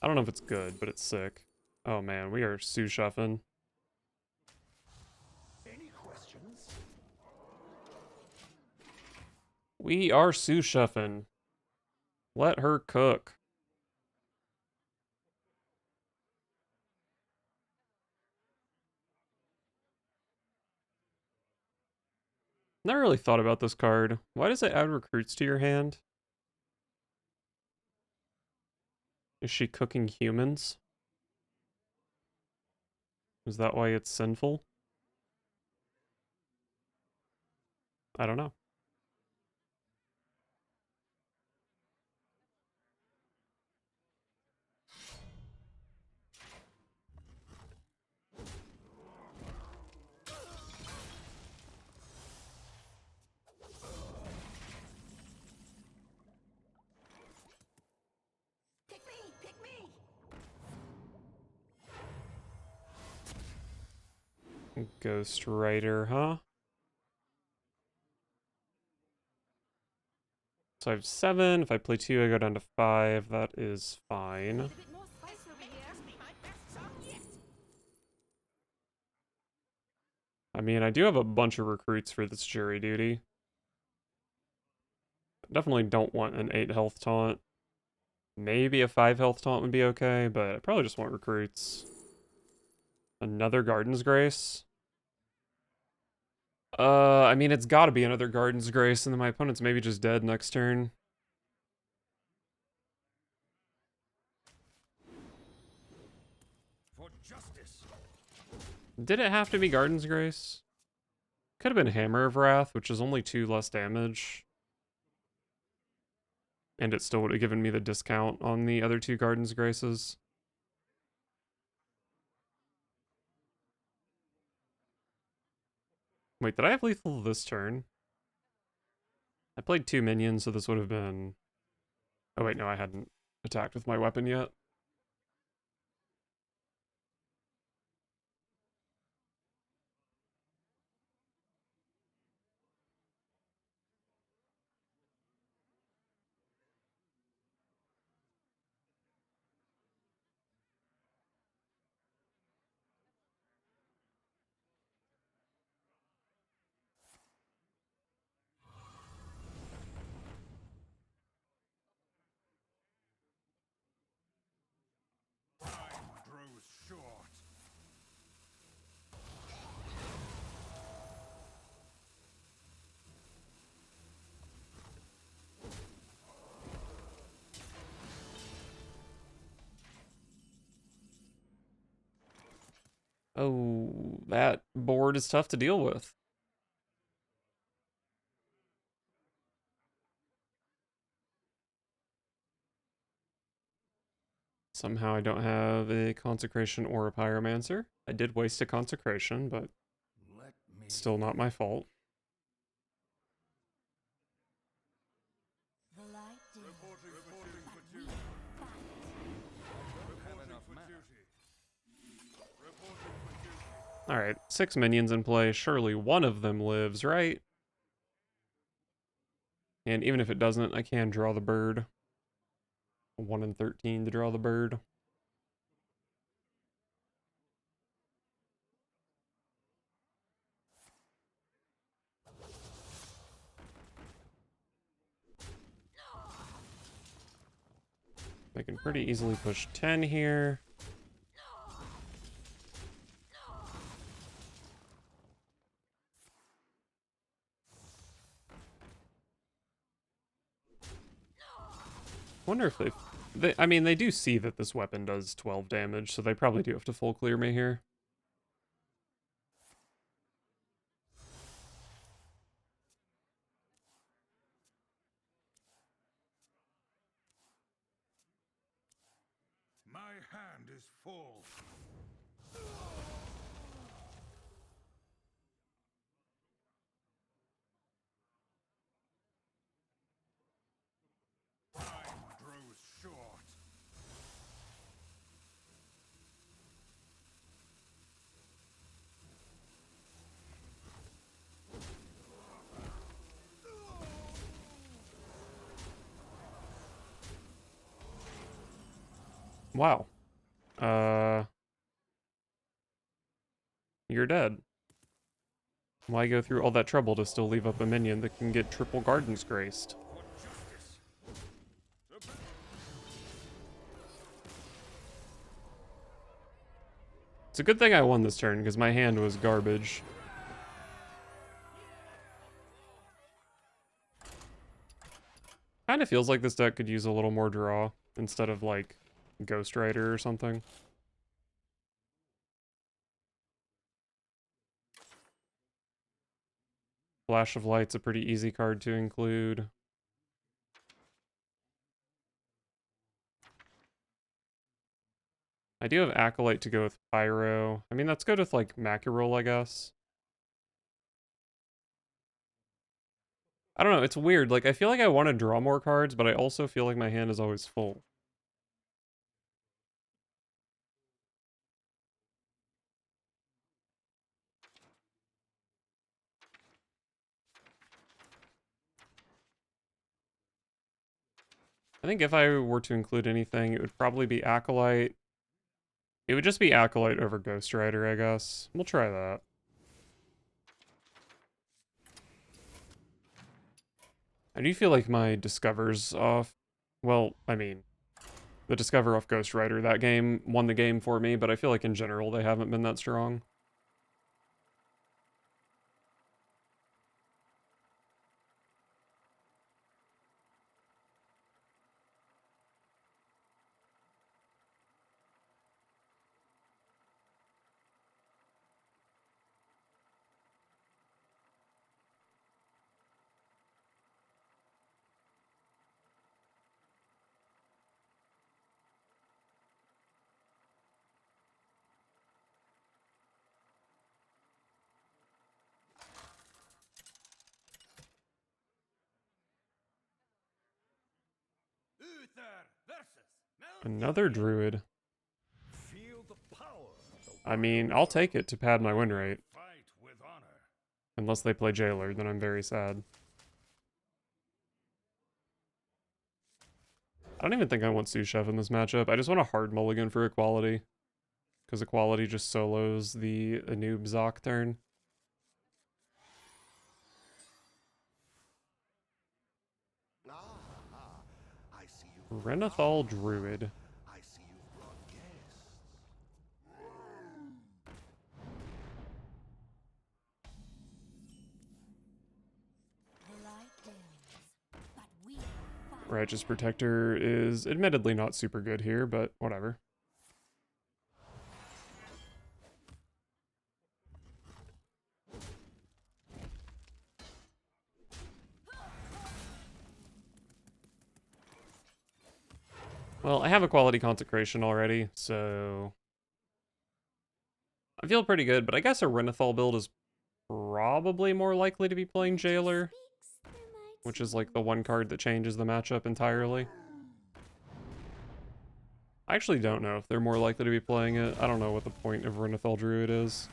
I don't know if it's good, but it's sick. Oh man, we are sous chuffing. Any questions? We are sous chuffing. Let her cook. Never really thought about this card. Why does it add recruits to your hand? Is she cooking humans? Is that why it's sinful? I don't know. Pick me! Pick me! Ghost Rider, huh? So I have 7. If I play 2, I go down to 5. That is fine. Need a bit more spice over here. I mean, I do have a bunch of recruits for this jury duty. Definitely don't want an 8 health taunt. Maybe a 5 health taunt would be okay, but I probably just want recruits. Another Garden's Grace? I mean, it's gotta be another Garden's Grace, and then my opponent's maybe just dead next turn. For justice. Did it have to be Garden's Grace? Could have been Hammer of Wrath, which is only 2 less damage. And it still would have given me the discount on the other 2 Garden's Graces. Wait, did I have lethal this turn? I played 2 minions, so this would have been... Oh wait, no, I hadn't attacked with my weapon yet. Time grows short. Oh, that board is tough to deal with. Somehow I don't have a Consecration or a Pyromancer. I did waste a Consecration, but Let me still not my fault. The light dims. reporting for duty. Reporting for duty. Reporting for duty. Alright, 6 minions in play. Surely one of them lives, right? And even if it doesn't, I can draw the bird. 1 in 13 to draw the bird. I can pretty easily push 10 here. Wonder if I mean, they do see that this weapon does 12 damage, so they probably do have to full clear me here. My hand is full. Time grows short. Wow. you're dead. Why go through all that trouble to still leave up a minion that can get triple Gardens graced? It's a good thing I won this turn, because my hand was garbage. Kind of feels like this deck could use a little more draw, instead of, like, Ghost Rider or something. Flash of Light's a pretty easy card to include. I do have Acolyte to go with Pyro. I mean, that's good with, like, Mackerel, I guess. I don't know, it's weird. Like, I feel like I want to draw more cards, but I also feel like my hand is always full. I think if I were to include anything, it would probably be Acolyte. It would just be Acolyte over Ghost Rider, I guess. We'll try that. I do feel like my Discover's off. Well, I mean, the Discover off Ghost Rider, that game won the game for me, but I feel like in general they haven't been that strong. Uther versus Another Druid. Feel the power of the I mean, I'll take it to pad my win rate. fight with honor. Unless they play Jailer, then I'm very sad. I don't even think I want Sushev in this matchup. I just want a hard mulligan for Equality. Because Equality just solos the Anub Zoc turn. I see you. Renathal Druid. I see you've brought guests. The light dims, but we fight. Righteous Protector is admittedly not super good here, but whatever. Well, I have Equality Consecration already, so I feel pretty good, but I guess a Renathal build is probably more likely to be playing Jailer, which is like the one card that changes the matchup entirely. I actually don't know if they're more likely to be playing it. I don't know what the point of Renathal Druid is.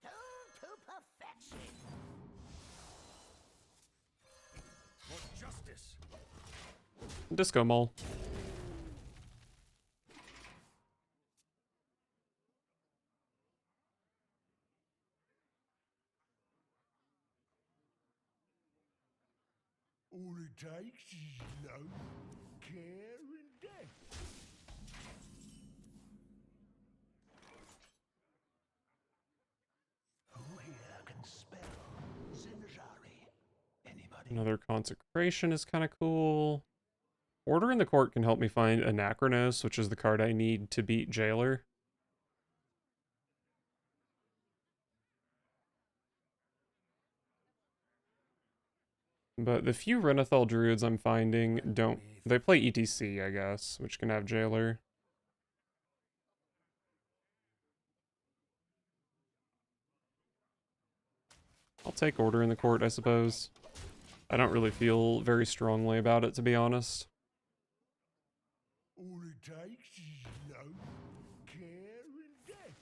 To perfection. For justice. Disco Mall. All it takes is love, care, and death. Who here can spell Zinjari? Anybody? Another Consecration is kind of cool. Order in the Court can help me find Anachronos, which is the card I need to beat Jailer. But the few Renathal Druids I'm finding don't... They play ETC, I guess, which can have Jailer. I'll take Order in the Court, I suppose. I don't really feel very strongly about it, to be honest. All it takes is love, care, and death.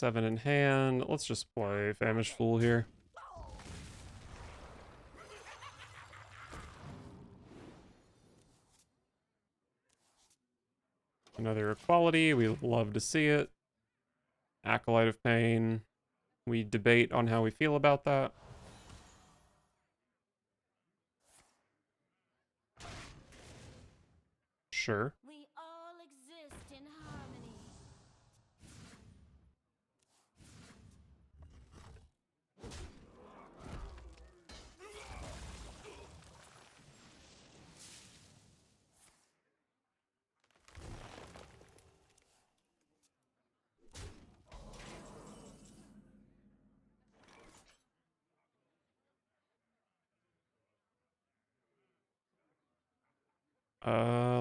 7 in hand. Let's just play Famished Fool here. Another equality. We love to see it. Acolyte of Pain. We debate on how we feel about that. Sure. We all exist in harmony.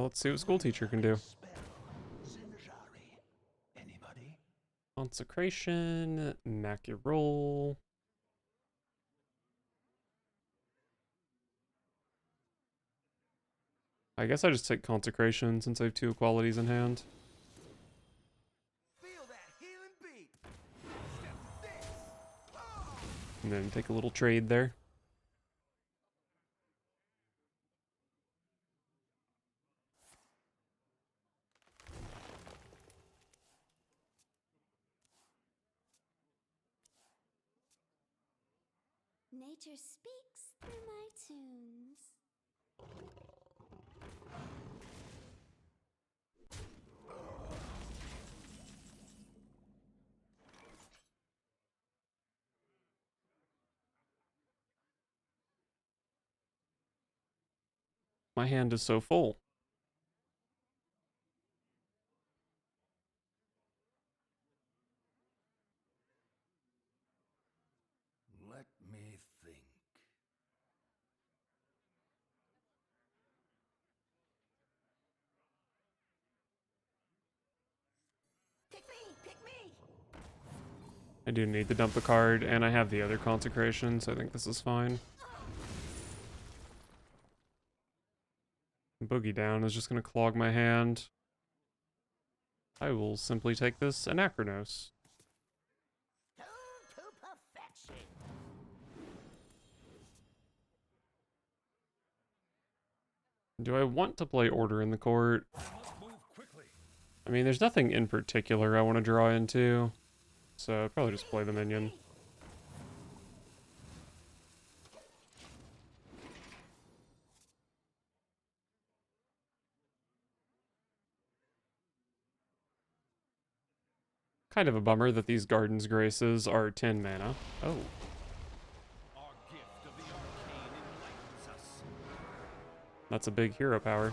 Let's see what School Teacher can do. Anybody? Consecration, Mackie roll. I guess I just take Consecration since I have 2 equalities in hand. Feel that healing beat. Step to this. Oh. And then take a little trade there. Nature speaks through my tunes. My hand is so full. Let me think. Pick me! Pick me! I do need to dump a card, and I have the other Consecration, so I think this is fine. Boogie Down is just going to clog my hand. I will simply take this Anachronos. To perfection! Do I want to play Order in the Court? I must move quickly. I mean, there's nothing in particular I want to draw into, so I'll probably just play the minion. Kind of a bummer that these Garden's Graces are 10 mana. Oh. Our gift of the arcane enlightens us. That's a big hero power.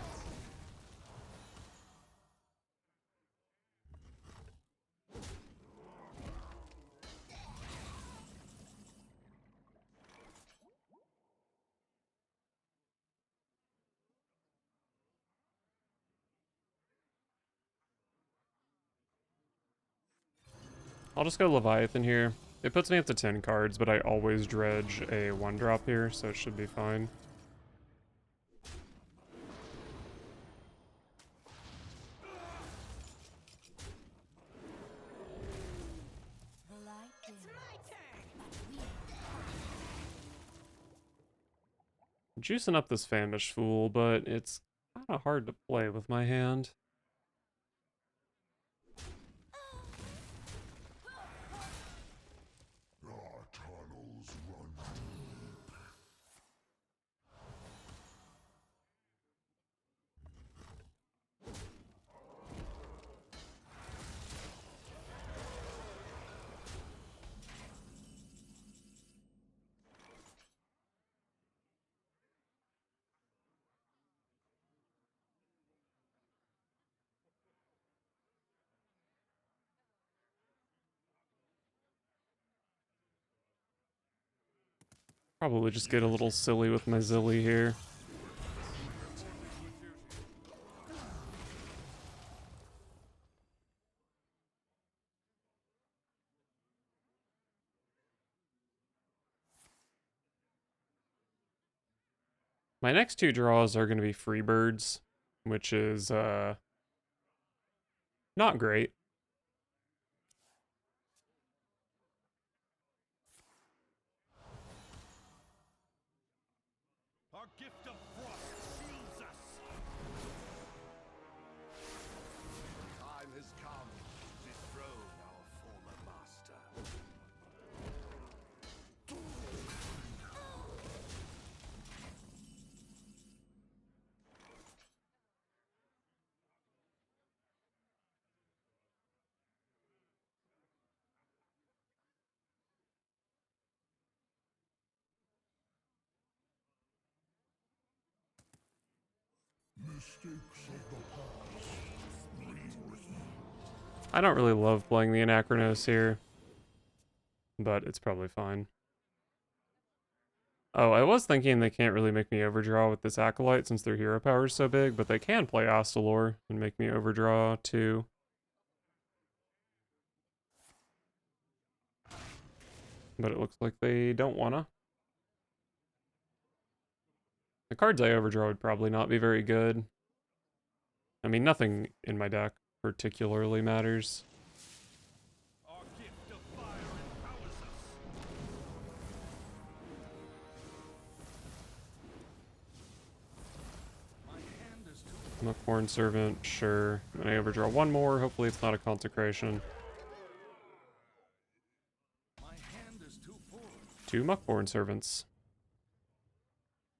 I'll just go Leviathan here. It puts me up to 10 cards, but I always dredge a 1-drop here, so it should be fine. The light dims, but we Juicing up this Famished Fool, but it's kind of hard to play with my hand. Our tunnels run deep. Probably just get a little silly with my Zilly here. My next 2 draws are going to be Freebirds, which is not great. gift of frost shields us. Time has come to dethrone our former master. I don't really love playing the Anachronos here, but it's probably fine. Oh, I was thinking they can't really make me overdraw with this Acolyte since their hero power is so big, but they can play Astalor and make me overdraw too. But it looks like they don't wanna. The cards I overdraw would probably not be very good. I mean, nothing in my deck particularly matters. Our gift of fire empowers us. My hand is too Muckborn Servant, sure. I'm gonna overdraw one more. Hopefully it's not a Consecration. My hand is too full. 2 Muckborn Servants.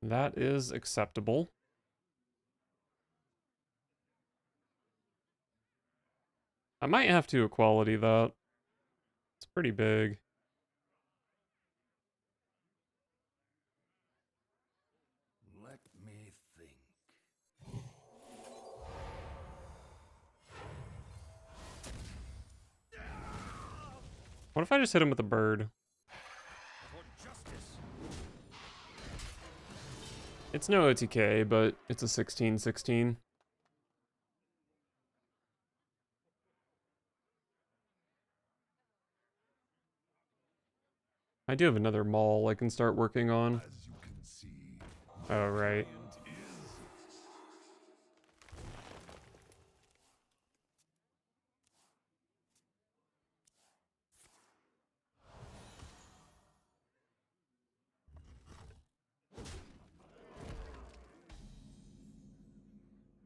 That is acceptable. I might have to equality that. It's pretty big. Let me think. What if I just hit him with a bird? For justice. It's no OTK, but it's a 16/16. I do have another mall I can start working on. As you can see. Oh, right. Client is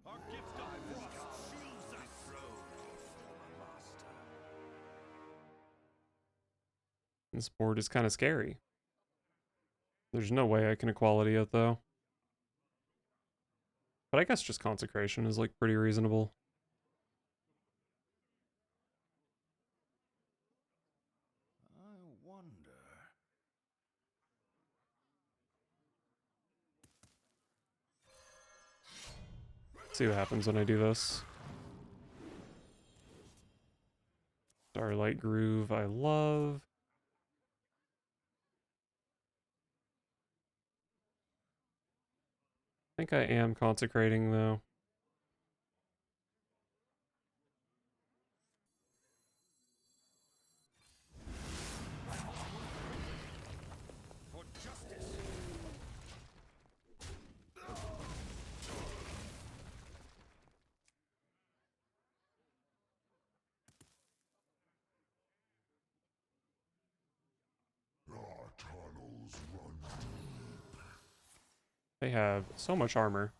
our gift of frost shields us. Dethrone our former master. This board is kind of scary. There's no way I can equality it, though. But I guess just Consecration is, like, pretty reasonable. I wonder. See what happens when I do this. Starlight Groove, I love. I think I am consecrating, though. For justice. Our tunnels run deep. They have so much armor.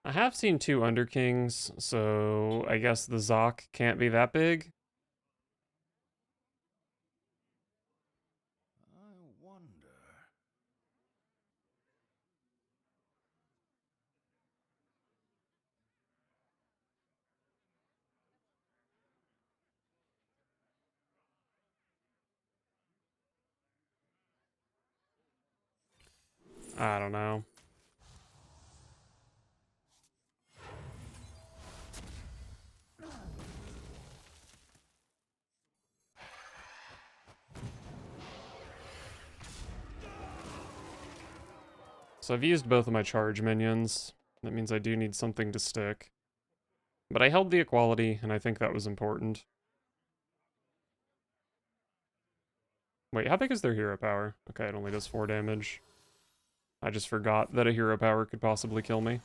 I have seen 2 Underkings, so I guess the Zoc can't be that big. I wonder. I don't know. So I've used both of my charge minions. That means I do need something to stick. But I held the equality, and I think that was important. Wait, how big is their hero power? Okay, it only does 4 damage. I just forgot that a hero power could possibly kill me.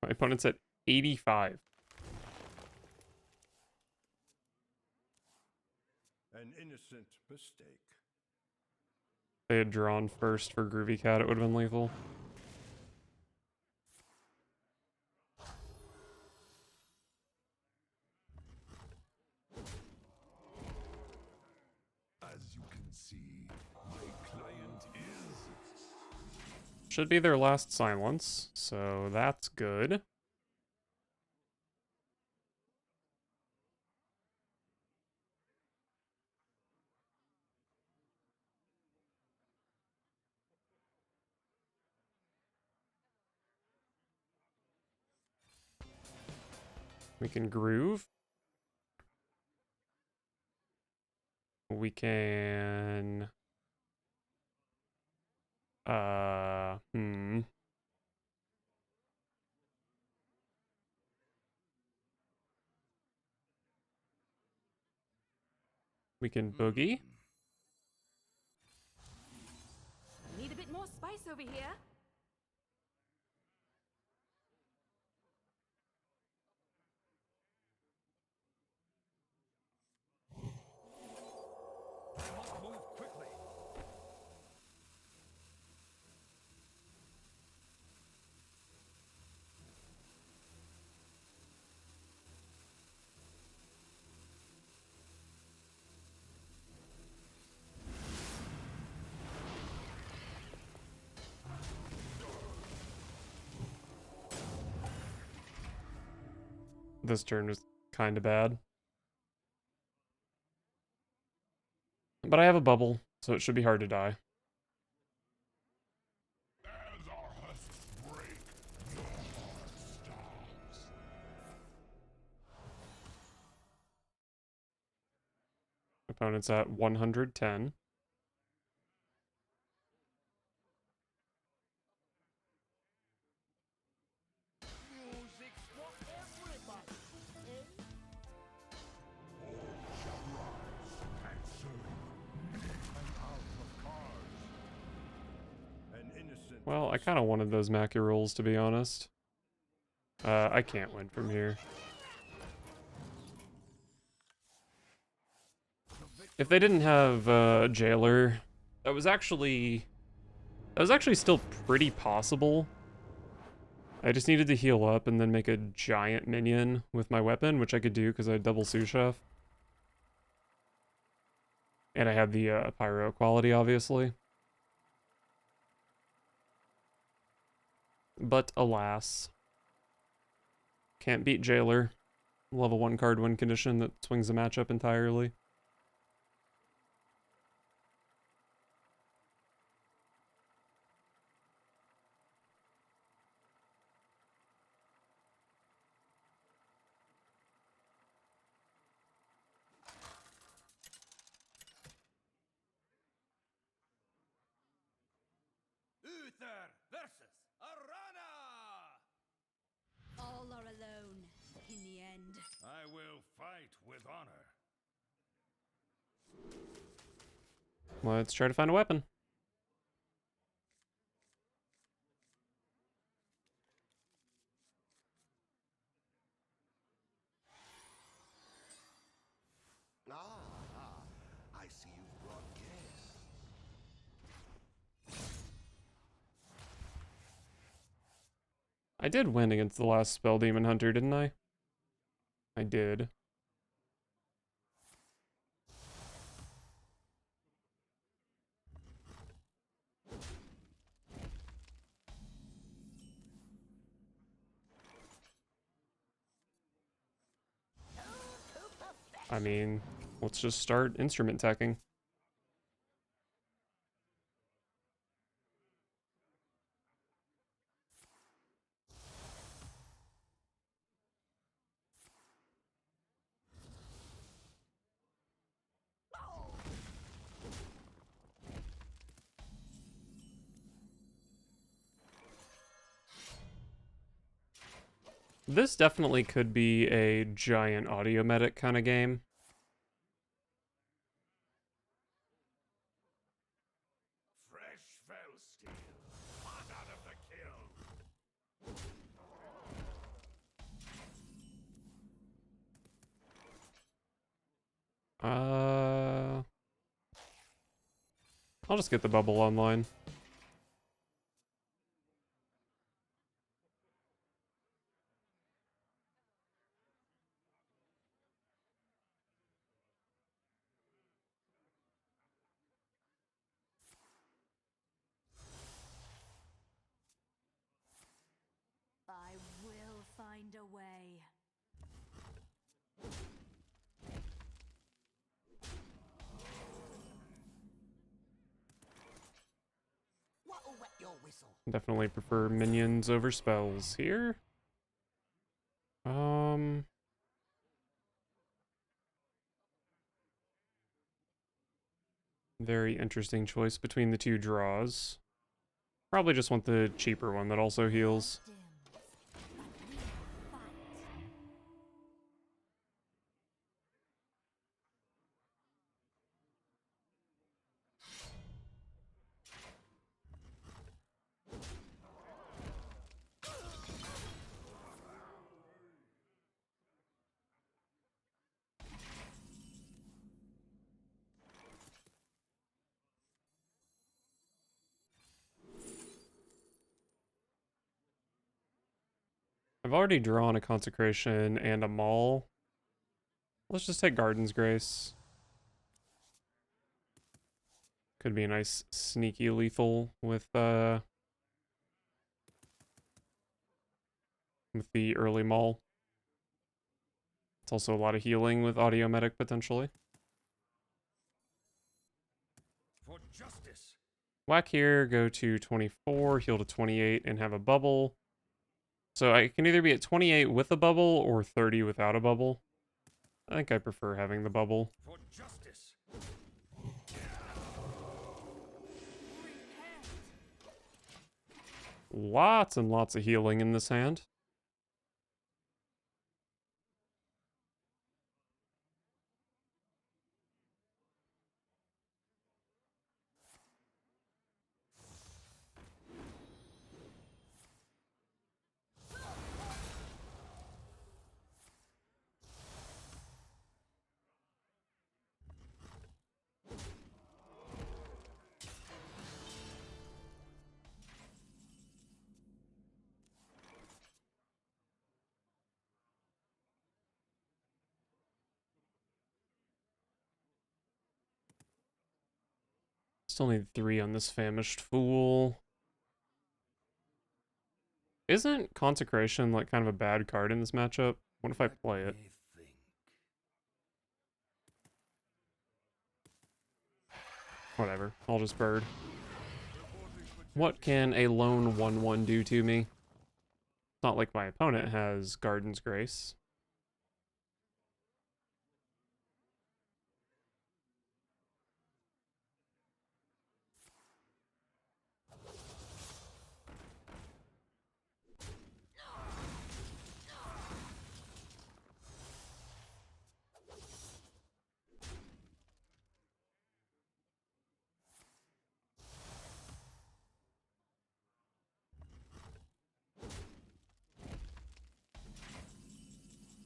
My opponent's at 85. An innocent mistake. If they had drawn first for Groovy Cat, it would have been lethal. As you can see, my client is... Should be their last silence, so that's good. We can groove. We can... We can boogie. Need a bit more spice over here. Move quickly. This turn was kind of bad. But I have a bubble, so it should be hard to die. As our husks break, your heart stops. Opponent's at 110. Music's for everybody. An innocent Well, I kind of wanted those Mackie rolls, to be honest. I can't win from here. If they didn't have Jailer, that was actually still pretty possible. I just needed to heal up and then make a giant minion with my weapon, which I could do because I had double sous chef. And I had the pyro quality, obviously. But alas, can't beat Jailer. Level 1 card win condition that swings the matchup entirely. Uther versus Arana! All are alone in the end. I will fight with honor. Let's try to find a weapon. I see you've brought guests. I did win against the last Spell Demon Hunter, didn't I? I did. I mean, let's just start instrument teching. This definitely could be a giant audio medic kind of game. I'll just get the bubble online. I will find a way. What'll wet your whistle? Definitely prefer minions over spells here. Very interesting choice between the two draws. Probably just want the cheaper one that also heals. Dims, but we will fight. I've already drawn a Consecration and a Maul. Let's just take Garden's Grace. Could be a nice sneaky lethal with the early Maul. It's also a lot of healing with Audio Medic potentially. For justice. Whack here, go to 24, heal to 28, and have a bubble. So I can either be at 28 with a bubble or 30 without a bubble. I think I prefer having the bubble. For justice. Lots and lots of healing in this hand. Still need 3 on this Famished Fool. Isn't Consecration like kind of a bad card in this matchup? What if I play it? Let me think. Whatever, I'll just bird. What can a lone 1/1 do to me? It's not like my opponent has Garden's Grace.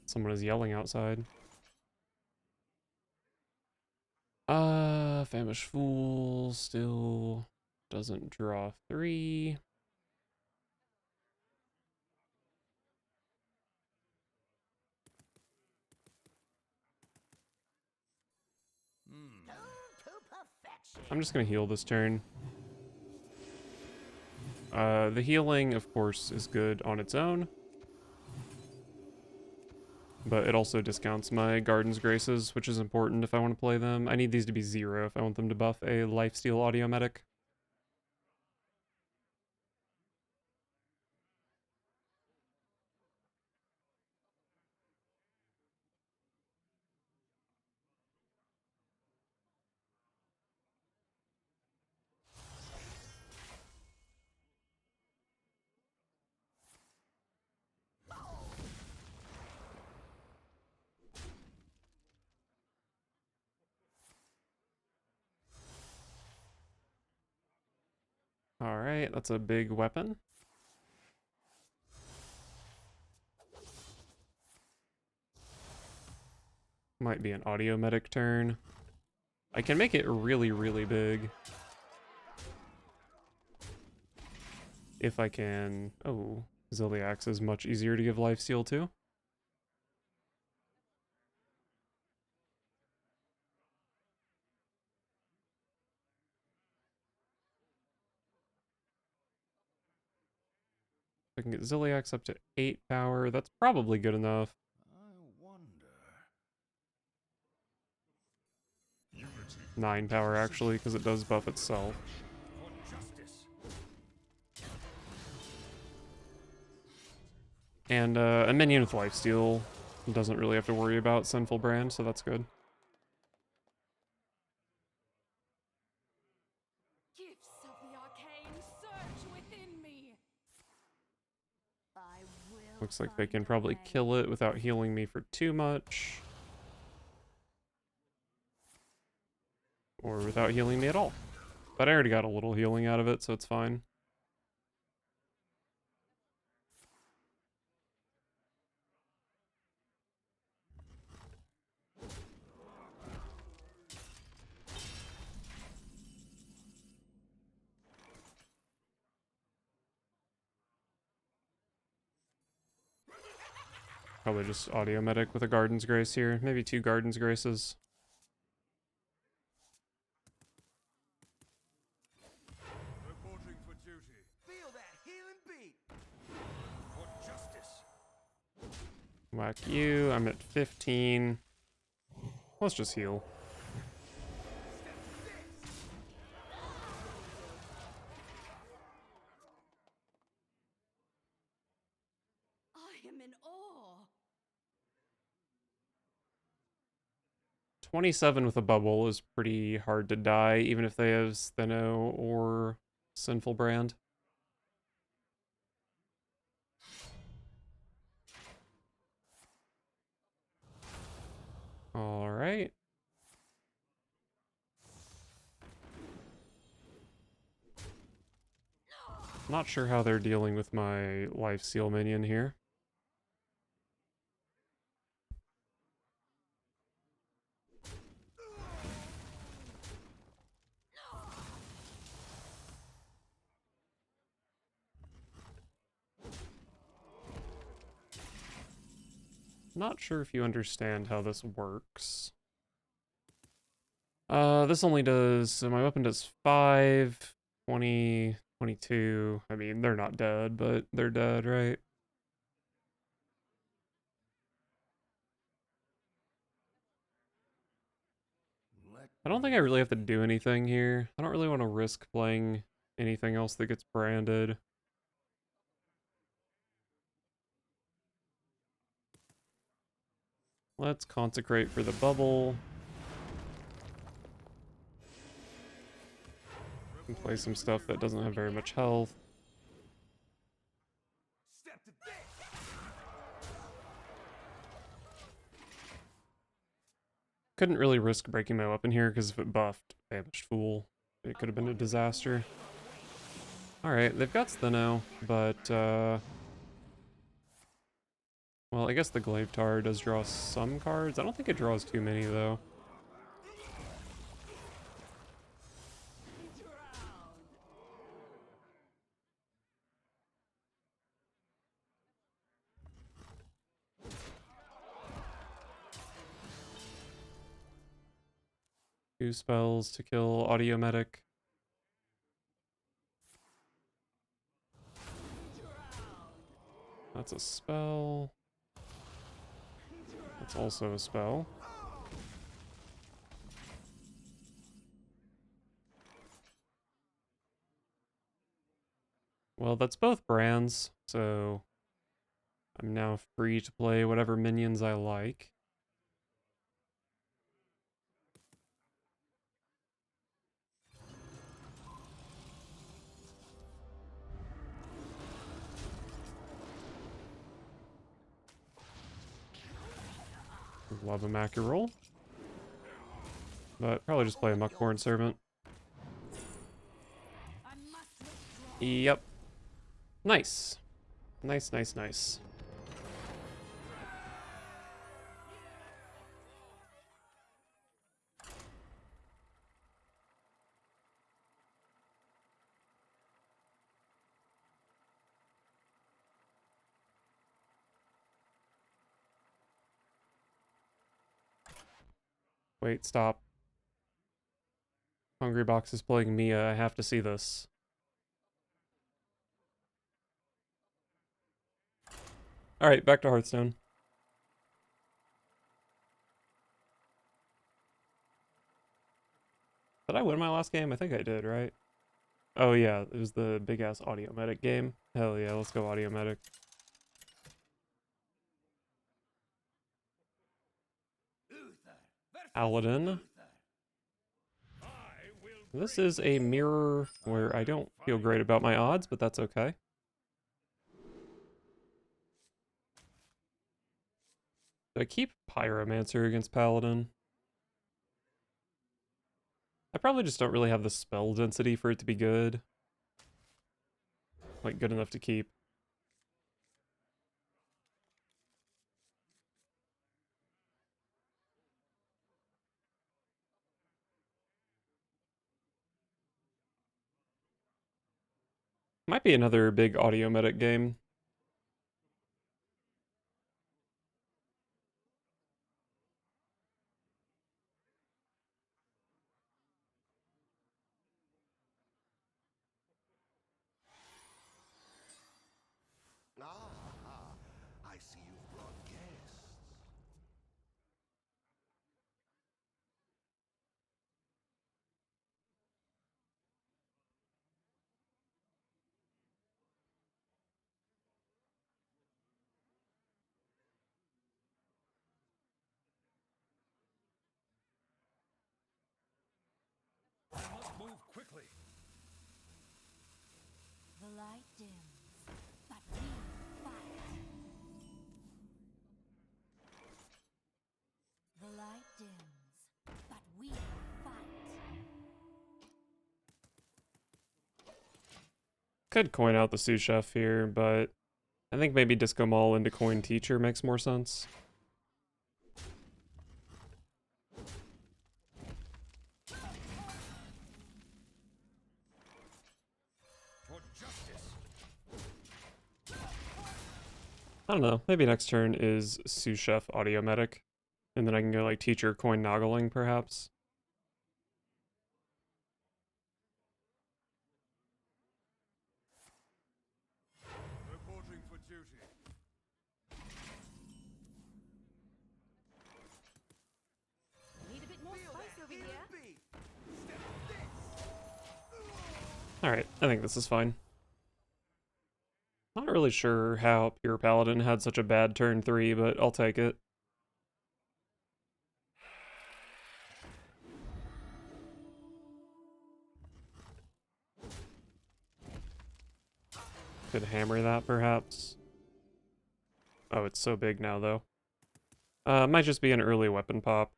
Someone is yelling outside. Famished Fool still doesn't draw 3. To perfection. I'm just gonna heal this turn. The healing, of course, is good on its own. But it also discounts my Garden's Graces, which is important if I want to play them. I need these to be 0 if I want them to buff a Lifesteal Audio Medic. Alright, that's a big weapon. Might be an Audio Medic turn. I can make it really, really big. if I can... Oh, Ziliax is much easier to give lifesteal to. I can get Ziliax up to 8 power. That's probably good enough. I wonder. 9 power, actually, because it does buff itself. For justice. And a minion with lifesteal doesn't really have to worry about Sinful Brand, so that's good. Gifts of the arcane surge within me. I will Looks like they find can a probably way. kill it without healing me for too much. Or without healing me at all. But I already got a little healing out of it, so it's fine. Probably just Audio Medic with a Garden's Grace here. Maybe 2 Garden's Graces. Reporting for duty. Feel that healing beat. For justice. Whack you. I'm at 15. Let's just heal. I am in awe. 27 with a bubble is pretty hard to die, even if they have Steno or Sinful Brand. Alright. Not sure how they're dealing with my lifesteal minion here. Not sure if you understand how this works. This only does, so my weapon does 5, 20, 22. I mean, they're not dead, but they're dead, right? Let I don't think I really have to do anything here. I don't really want to risk playing anything else that gets branded. Let's consecrate for the bubble. And play some stuff that doesn't have very much health. Step to this. Couldn't really risk breaking my weapon here because if it buffed Banished Fool, it could have been a disaster. Alright, they've got Steno, but well, I guess the Glaive Tar does draw some cards. I don't think it draws too many, though. Two spells to kill Audio Medic. That's a spell. That's also a spell. Well, that's both brands, so I'm now free to play whatever minions I like. Love a Mackie roll. But probably just play a Muckborn Servant. I must withdraw. Yep. Nice. Nice, nice, nice. Wait, stop. Hungry Box is playing Mia. I have to see this. Alright, back to Hearthstone. Did I win my last game? I think I did, right? Oh yeah, it was the big-ass Audio Medic game. Hell yeah, let's go Audio Medic. Paladin. This is a mirror where I don't feel great about my odds, but that's okay. Do I keep Pyromancer against Paladin? I probably just don't really have the spell density for it to be good. Like, good enough to keep. Might be another big Audio Medic game. I see you've brought guests. I must move quickly. The light dims, but we fight. The light dims, but we fight. Could coin out the sous chef here, but I think maybe Disco Mall into coin teacher makes more sense. For justice. I don't know, maybe next turn is sous chef Audio Medic. And then I can go like teacher coin noggling perhaps. Reporting for duty. Need a bit more spice over here. Beat. Step to this. Alright, I think this is fine. Not really sure how Pure Paladin had such a bad turn 3, but I'll take it. Could hammer that, perhaps. Oh, it's so big now, though. Might just be an early weapon pop.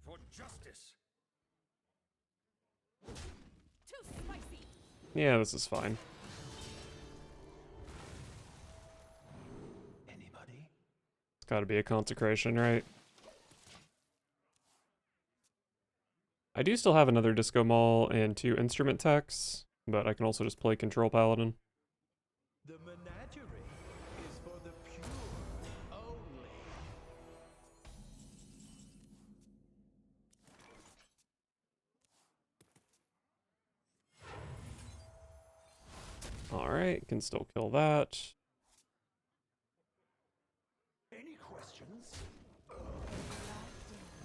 For justice. Too spicy. Yeah, this is fine. Anybody? It's gotta be a consecration, right? I do still have another Disco Mall and 2 instrument techs, but I can also just play Control Paladin. The menagerie is for the pure only. Alright, can still kill that. Any questions?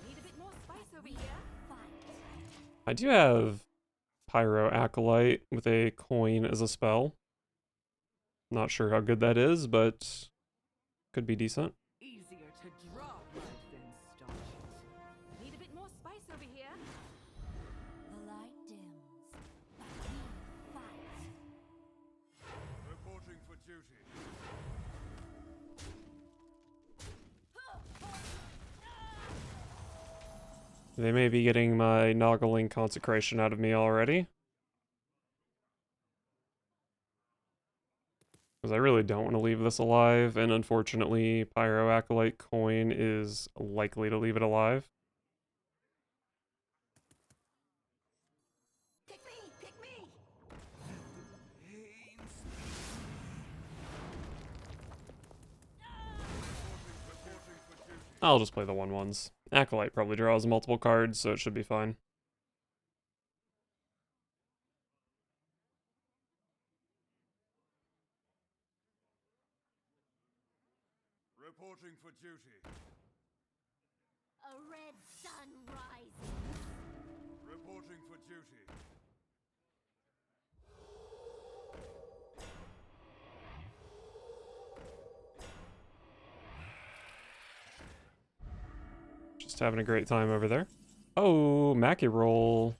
Need a bit more spice over here. I do have Pyro Acolyte with a coin as a spell. Not sure how good that is, but could be decent. Easier to draw blood than staunch it. Need a bit more spice over here. The light dims, but we fight. Reporting for duty. They may be getting my Noggling Consecration out of me already. Because I really don't want to leave this alive, and unfortunately, Pyro Acolyte coin is likely to leave it alive. Pick me! Pick me! I'll just play the 1/1s. Acolyte probably draws multiple cards, so it should be fine. Reporting for duty. A red sun rises. Reporting for duty. Just having a great time over there. Oh, Mackie roll.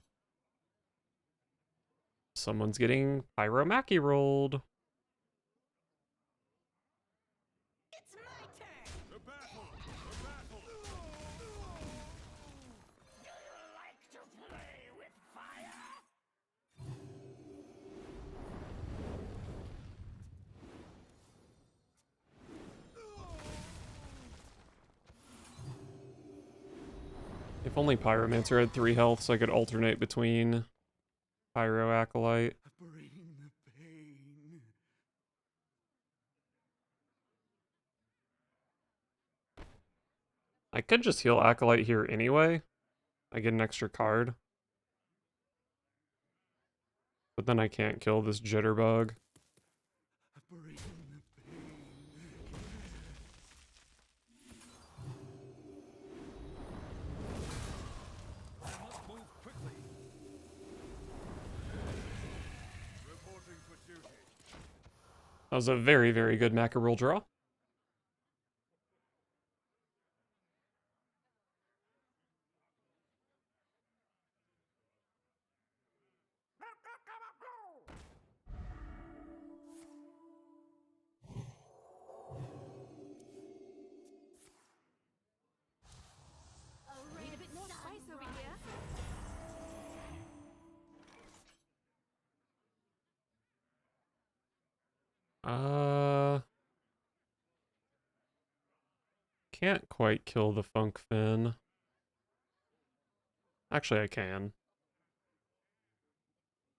Someone's getting Pyro Mackie rolled. It's my turn! The battle! The battle! Do you like to play with fire? If only Pyromancer had 3 health so I could alternate between Pyro Acolyte. Bring the pain. I could just heal Acolyte here anyway. I get an extra card. But then I can't kill this Jitterbug. Bring the pain. I must move quickly. Reporting for duty. That was a very, very good Mackerel draw. Need a bit more spice over here. Can't quite kill the Funk Fin. Actually, I can.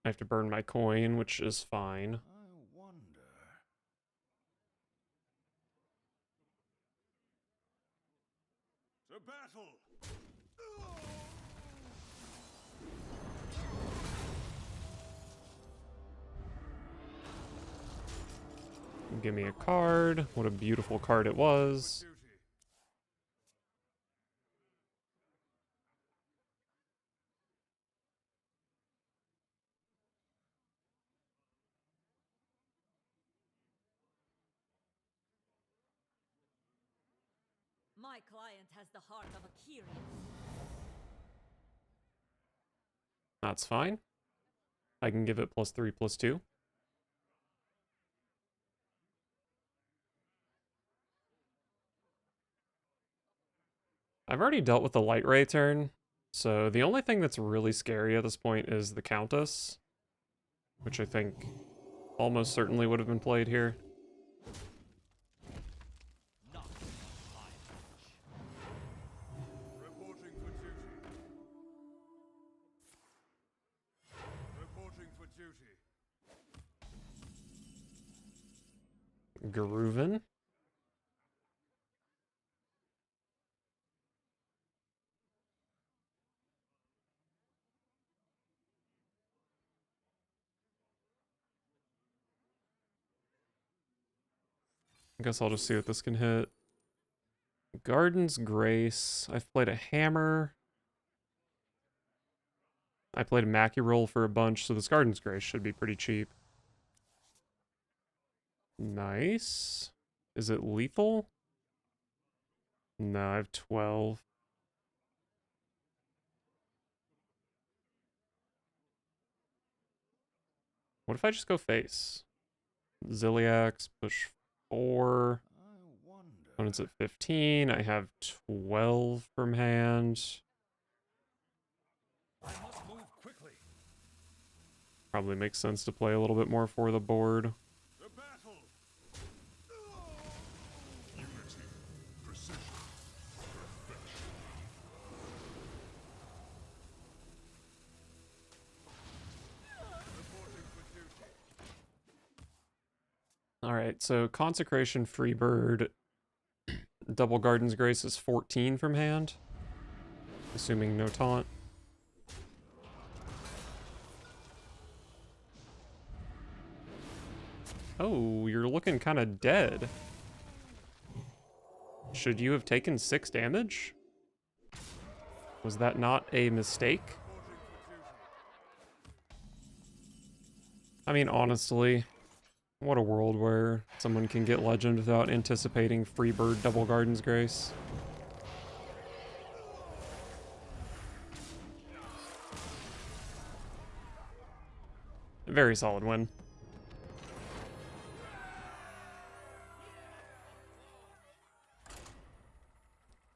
I have to burn my coin, which is fine. I wonder. To battle! Give me a card. What a beautiful card it was. Duty. My client has the heart of a Kyrian. That's fine. I can give it +3/+2. I've already dealt with the Light Ray turn, so the only thing that's really scary at this point is the Countess, which I think almost certainly would have been played here. Reporting for duty. Reporting for duty. Grooven. I guess I'll just see what this can hit. Garden's Grace. I've played a Hammer. I played a Mackie roll for a bunch, so this Garden's Grace should be pretty cheap. Nice. Is it lethal? No, I have 12. What if I just go face? Ziliax, push 4. I wonder. Opponent's at 15. I have 12 from hand. I must move quickly. Probably makes sense to play a little bit more for the board. The battle! Unity, precision, perfection. Alright, so Consecration, Freebird, Double Garden's Grace is 14 from hand. Assuming no taunt. Oh, you're looking kind of dead. Should you have taken 6 damage? Was that not a mistake? I mean, honestly, what a world where someone can get legend without anticipating Freebird Double Garden's Grace. Very solid win.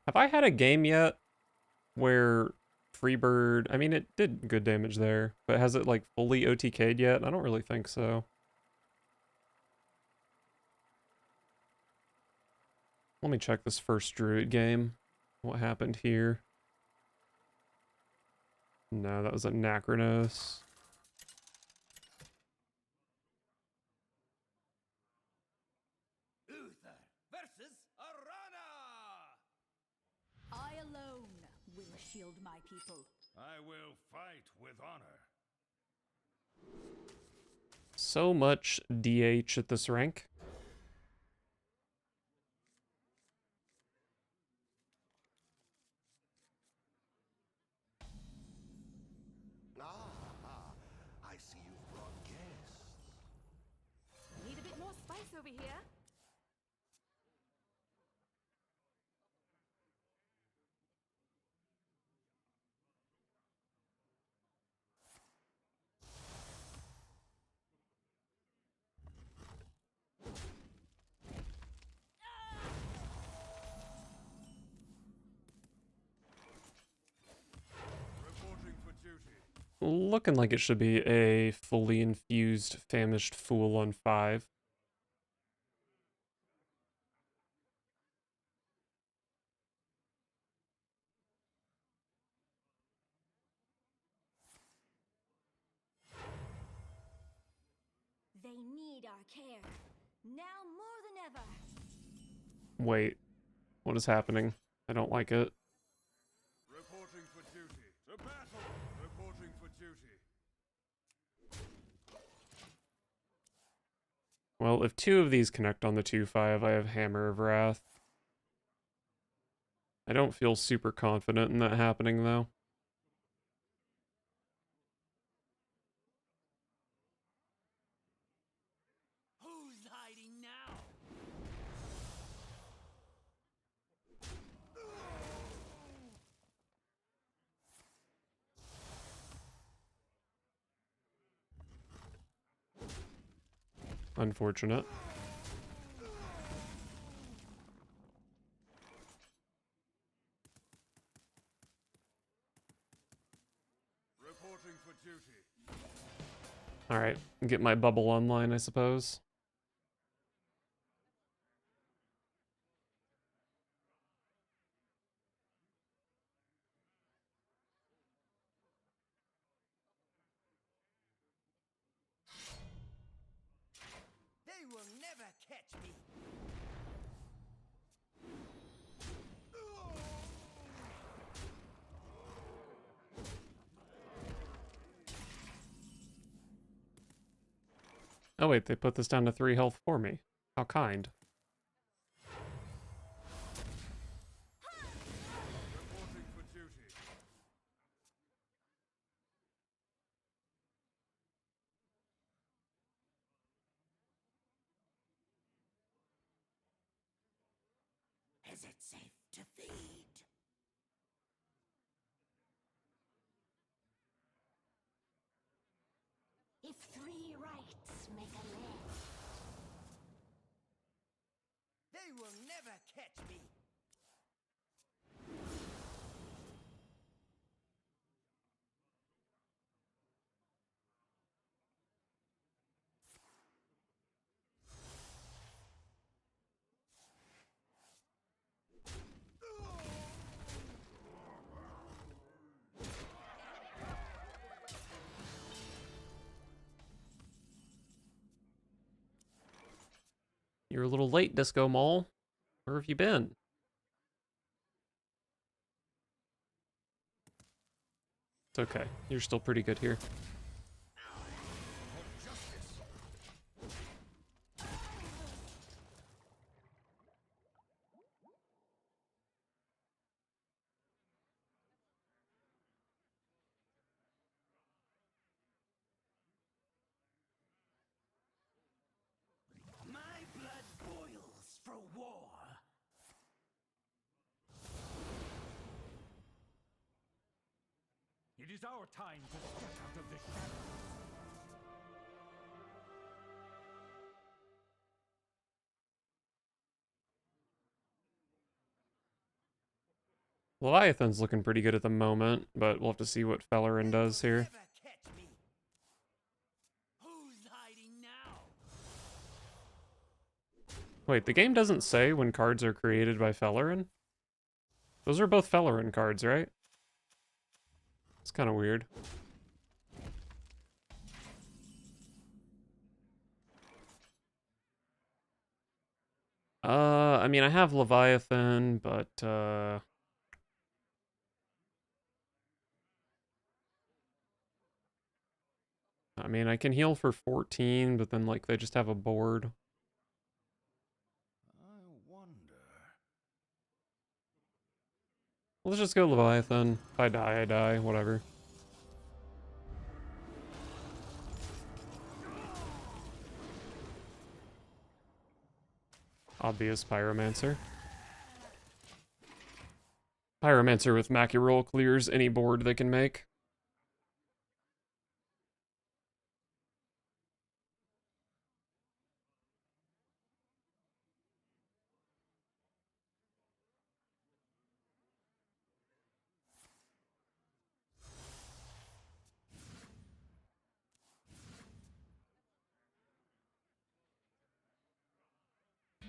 Have I had a game yet where Freebird, I mean, it did good damage there, but has it like fully OTK'd yet? I don't really think so. Let me check this first Druid game. What happened here? No, that was a Nacronos. Uther versus Arana! I alone will shield my people. I will fight with honor. So much DH at this rank. I see you've brought guests. Need a bit more spice over here. Reporting for duty. Looking like it should be a fully infused Famished Fool on 5. They need our care. Now more than ever. Wait, what is happening? I don't like it. Reporting for duty. To battle. Reporting for duty. Well, if 2 of these connect on the 2/5, I have Hammer of Wrath. I don't feel super confident in that happening, though. Who's hiding now? Unfortunate. Reporting for duty. Alright, get my bubble online, I suppose. They will never catch me. Oh wait, they put this down to 3 health for me. How kind. Reporting for duty. Is it safe to feed? If 3 rights make a left. They will never catch me. You're a little late, Disco Mole. Where have you been? It's okay. You're still pretty good here. My blood boils for war. It is our time to step out of the shadows. Leviathan's looking pretty good at the moment, but we'll have to see what Fellerin does here. Never catch me. Who's hiding now? Wait, the game doesn't say when cards are created by Fellerin? Those are both Fellerin cards, right? It's kind of weird. I mean, I have Leviathan, but, I mean, I can heal for 14, but then, like, they just have a board. I wonder. Let's just go Leviathan. If I die, I die. Whatever. Obvious Pyromancer. Pyromancer with Mackie Roll clears any board they can make.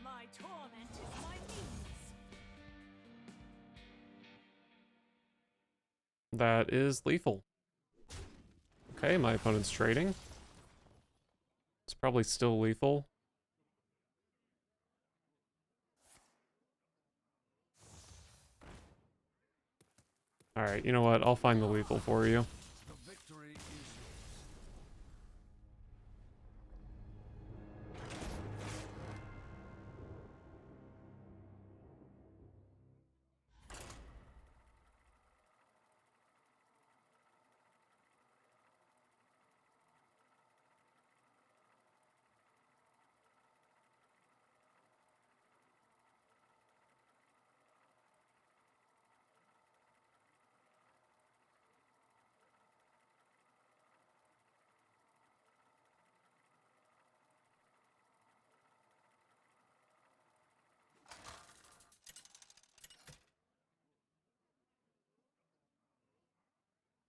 My torment is my muse. That is lethal. Okay, my opponent's trading. It's probably still lethal. Alright, you know what? I'll find the lethal for you. The victory is yours.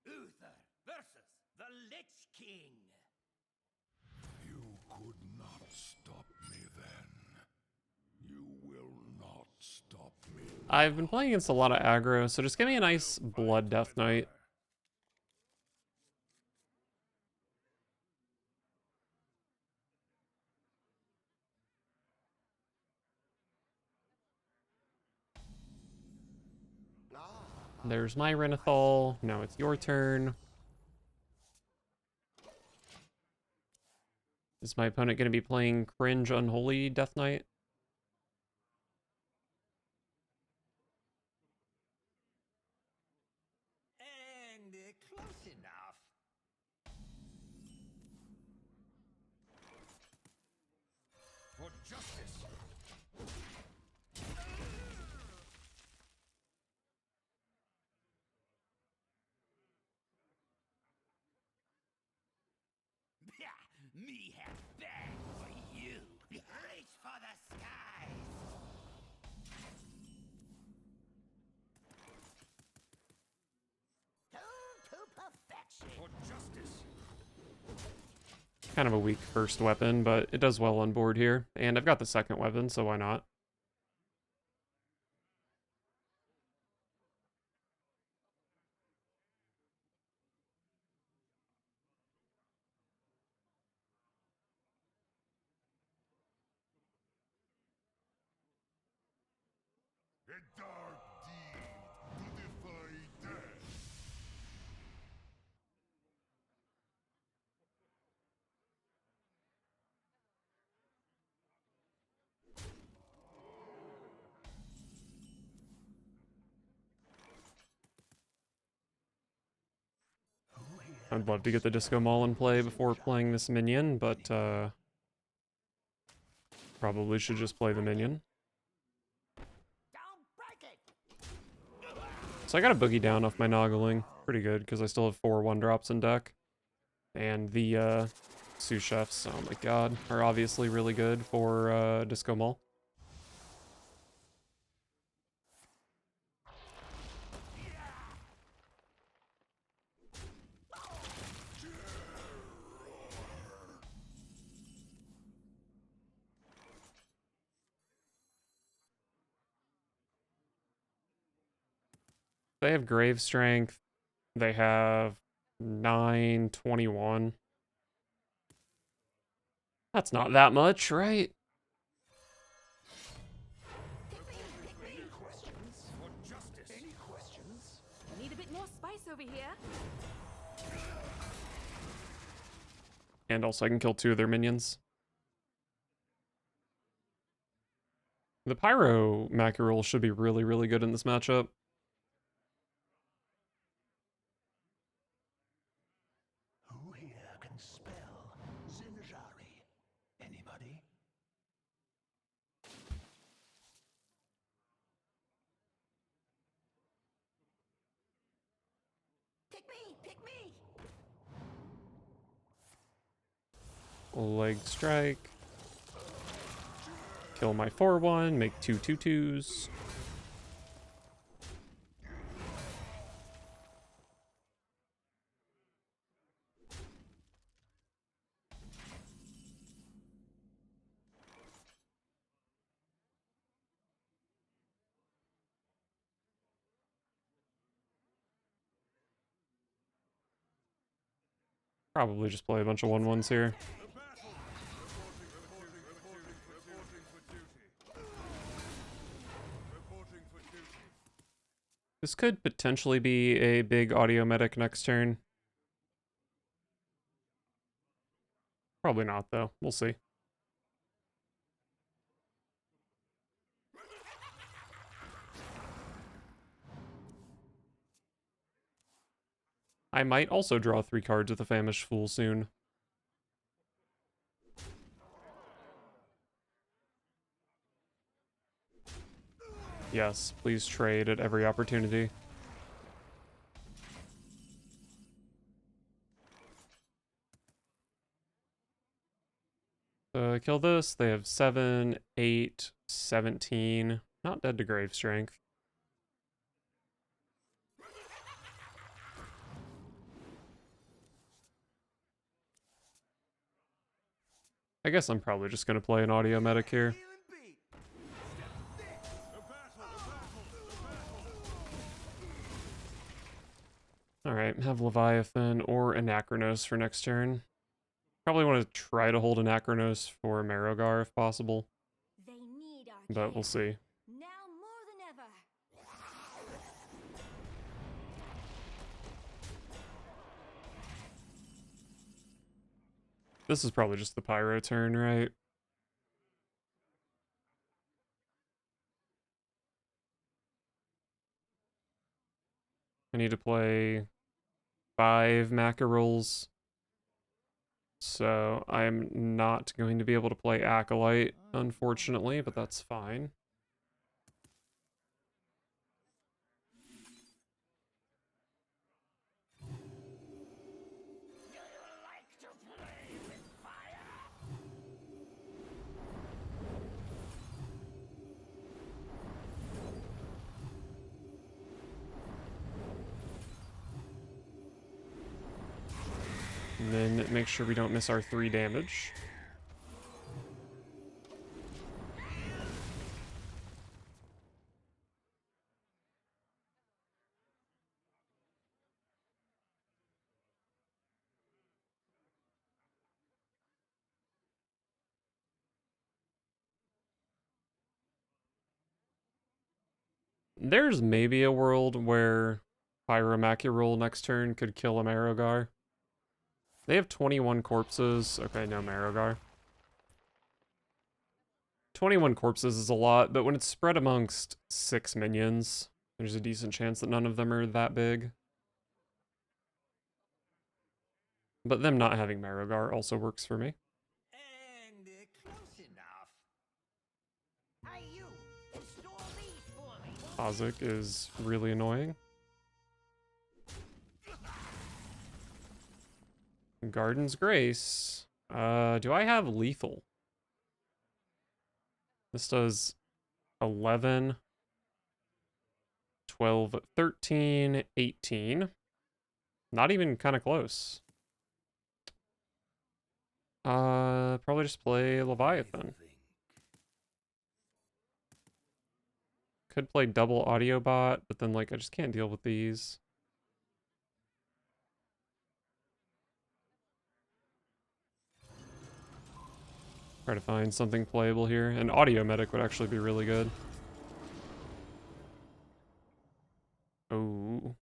Uther versus the Lich King. You could not stop me then. You will not stop me. I've been playing against a lot of aggro, so just give me a nice Blood Death Knight. There's my Renathal. Now it's your turn. Is my opponent going to be playing Cringe Unholy Death Knight? And close enough. For justice. Me have bad for you. Reach for the skies. To perfection. For justice. Kind of a weak first weapon, but it does well on board here. And I've got the second weapon, so why not? A dark deed to defy death. I'd love to get the Disco Mall in play before playing this minion, but probably should just play the minion. Don't break it! So I got a Boogie Down off my Noggling. Pretty good, because I still have 4 1-drops in deck. And the sous chefs, oh my god, are obviously really good for Disco Mall. They have Grave Strength. They have 921. That's not that much, right? Any questions? For justice. Any questions? Need a bit more spice over here. And also I can kill 2 of their minions. The Pyro Mackerel should be really, really good in this matchup. Who here can spell Zinjari? Anybody? Pick me! Pick me! Leg Strike. Kill my 4-1, make 2 2/2s. Probably just play a bunch of 1/1s here. The battle. Reporting for duty. Reporting for duty. This could potentially be a big audio medic next turn. Probably not, though. We'll see. I might also draw 3 cards with a Famished Fool soon. Yes, please trade at every opportunity. So I kill this. They have 7, 8, 17. Not dead to Grave Strength. I guess I'm probably just going to play an audio medic here. Healing beat! Step to this! The battle. Alright, have Leviathan or Anachronos for next turn. Probably want to try to hold Anachronos for Marrowgar if possible, They need our but we'll care. see. Now more than ever. This is probably just the Pyro turn, right? I need to play 5 Mackerels. So I'm not going to be able to play Acolyte, unfortunately, but that's fine. And then make sure we don't miss our 3 damage. There's maybe a world where Pyromacural next turn could kill a Marogar. They have 21 corpses. Okay, no Marogar. 21 corpses is a lot, but when it's spread amongst 6 minions, there's a decent chance that none of them are that big. But them not having Marogar also works for me. And close enough. Hey, you! Install these for me. Ozzik is really annoying. Garden's Grace. Do I have lethal? This does 11, 12, 13, 18. Not even kind of close. Probably just play Leviathan. Could play double audio bot, but then like I just can't deal with these. Try to find something playable here. An audio medic would actually be really good. Oh.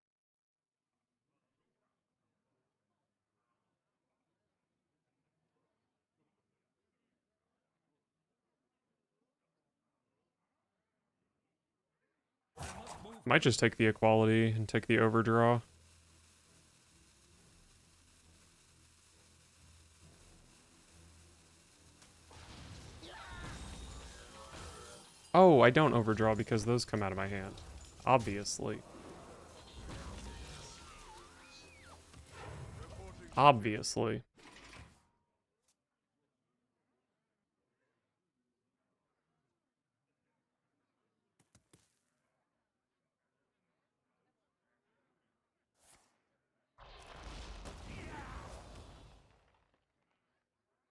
Might just take the equality and take the overdraw. Oh, I don't overdraw because those come out of my hand. Obviously. Obviously.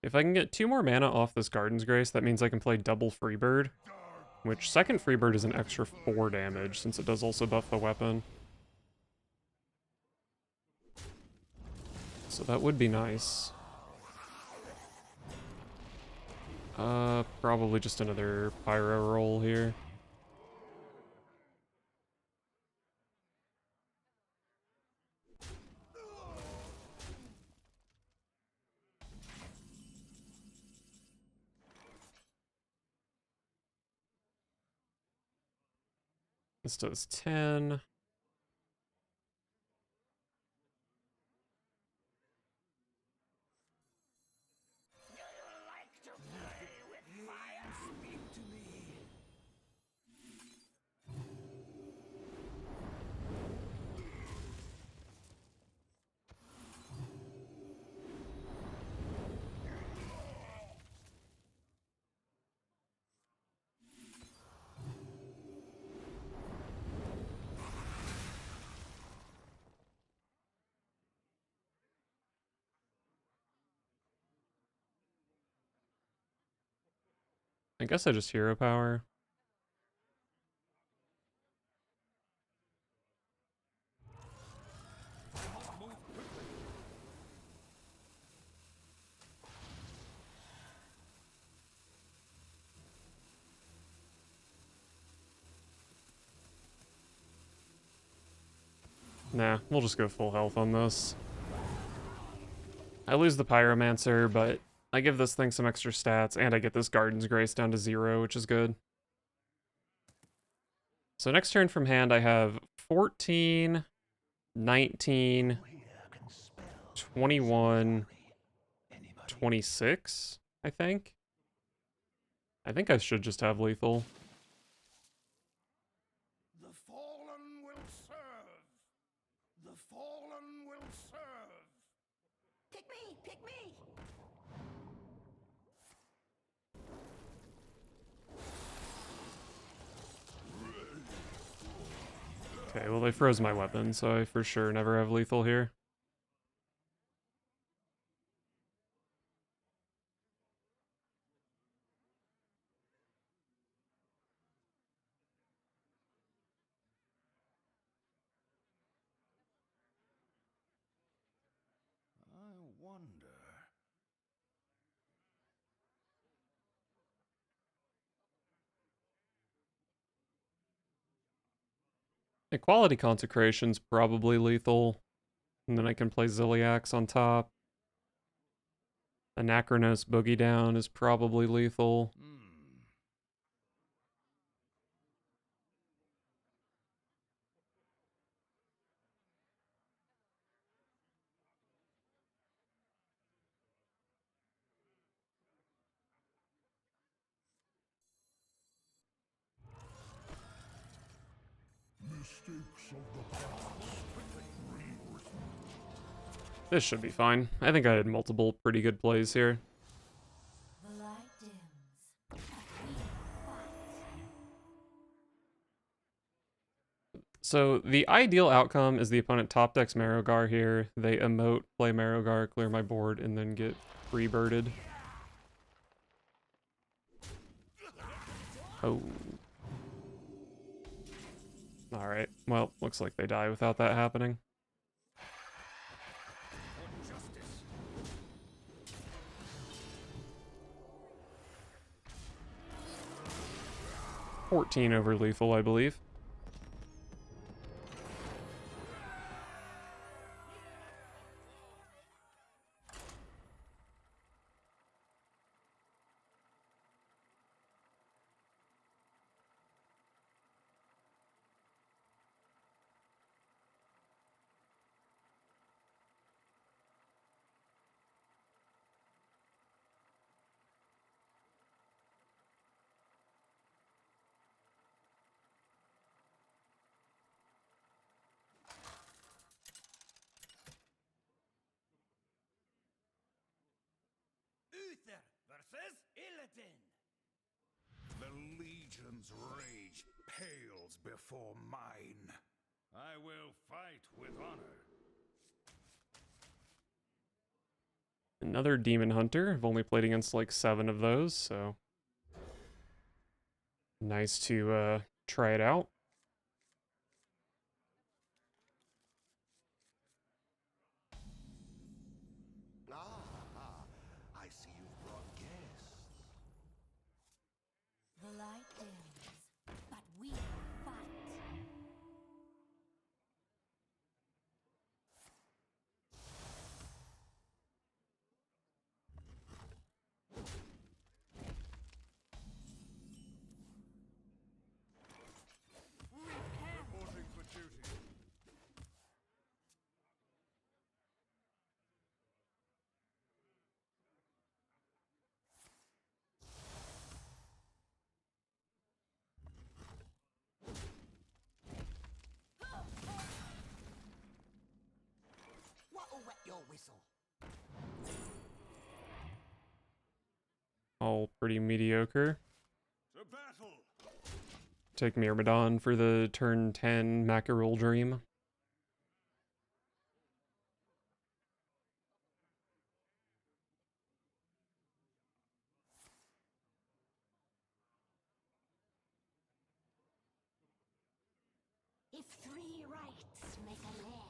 If I can get 2 more mana off this Garden's Grace, that means I can play double Freebird, which second Freebird is an extra 4 damage since it does also buff the weapon. So that would be nice. Probably just another Pyro roll here. This does 10. I guess I just hero power. Nah, we'll just go full health on this. I lose the Pyromancer, but I give this thing some extra stats, and I get this Garden's Grace down to 0, which is good. So next turn from hand, I have 14, 19, 21, 26, I think. I think I should just have lethal. The fallen will serve. The fallen will serve. Pick me! Pick me! Okay, well they froze my weapon, so I for sure never have lethal here. I wonder. Equality Consecration's probably lethal. And then I can play Ziliax on top. Anachronos Boogie Down is probably lethal. Mistakes of the past rewritten. This should be fine. I think I had multiple pretty good plays here. The light dims, but we fight. So the ideal outcome is the opponent top decks Marrowgar here. They emote, play Marrowgar, clear my board, and then get Freebirded. Oh. Alright, well, looks like they die without that happening. For justice. 14 over lethal, I believe. Uther versus Illidan. The Legion's rage pales before mine. I will fight with honor. Another Demon Hunter. I've only played against like 7 of those, so nice to try it out. I see you've brought guests. The light dims, but we fight. Reporting for duty. What'll wet your whistle? All pretty mediocre. To battle. Take Myrmidon for the turn 10 Mackerel Dream. If 3 rights make a left.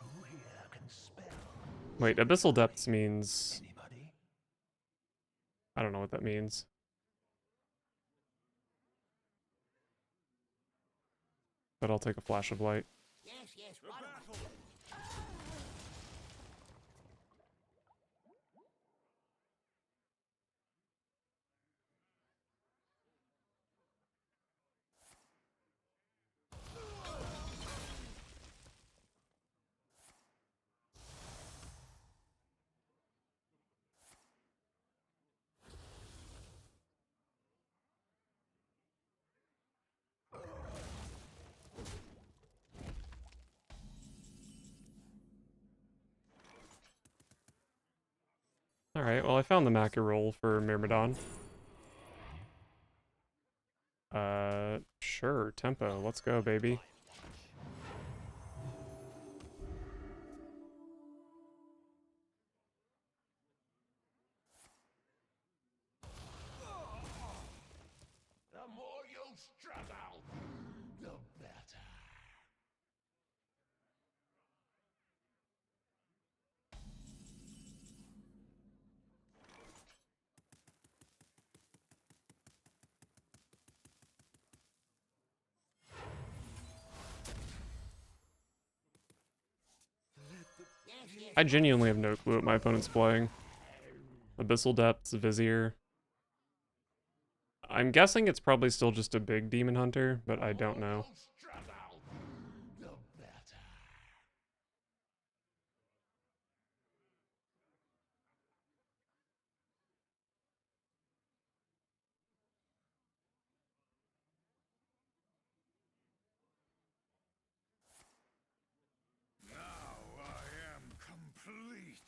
Who here can spell? Wait, Abyssal Depths means... Anybody? I don't know what that means. But I'll take a Flash of Light. Yes, To right. battle. Alright, well I found the Mackerel for Myrmidon. Sure, tempo, let's go, baby. The more you struggle, I genuinely have no clue what my opponent's playing. Abyssal Depths, Vizier. I'm guessing it's probably still just a big Demon Hunter, but I don't know. Now I am complete.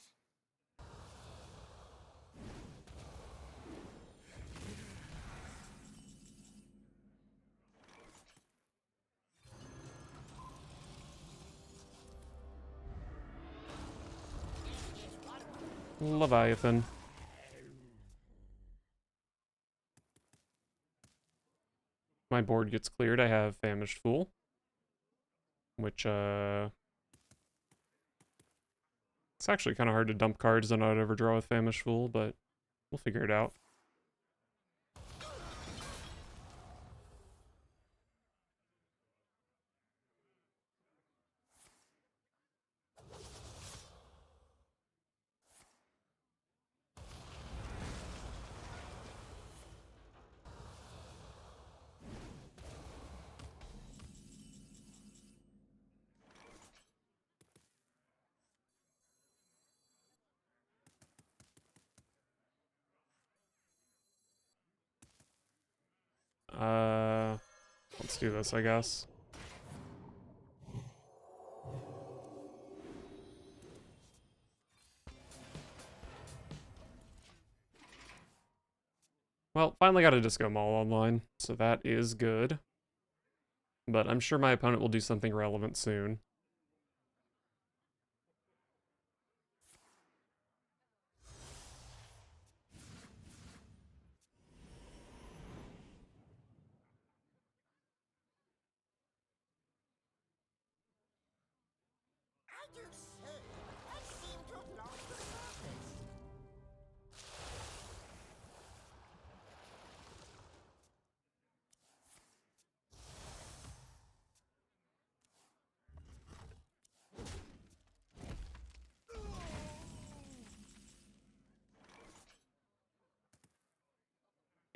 Leviathan. My board gets cleared. I have Famished Fool. Which, it's actually kind of hard to dump cards and not overdraw with Famished Fool, but we'll figure it out. Let's do this, I guess. Well, finally got a Disco Mall online, so that is good. But I'm sure my opponent will do something relevant soon. I do so. I seem to have lost the purpose.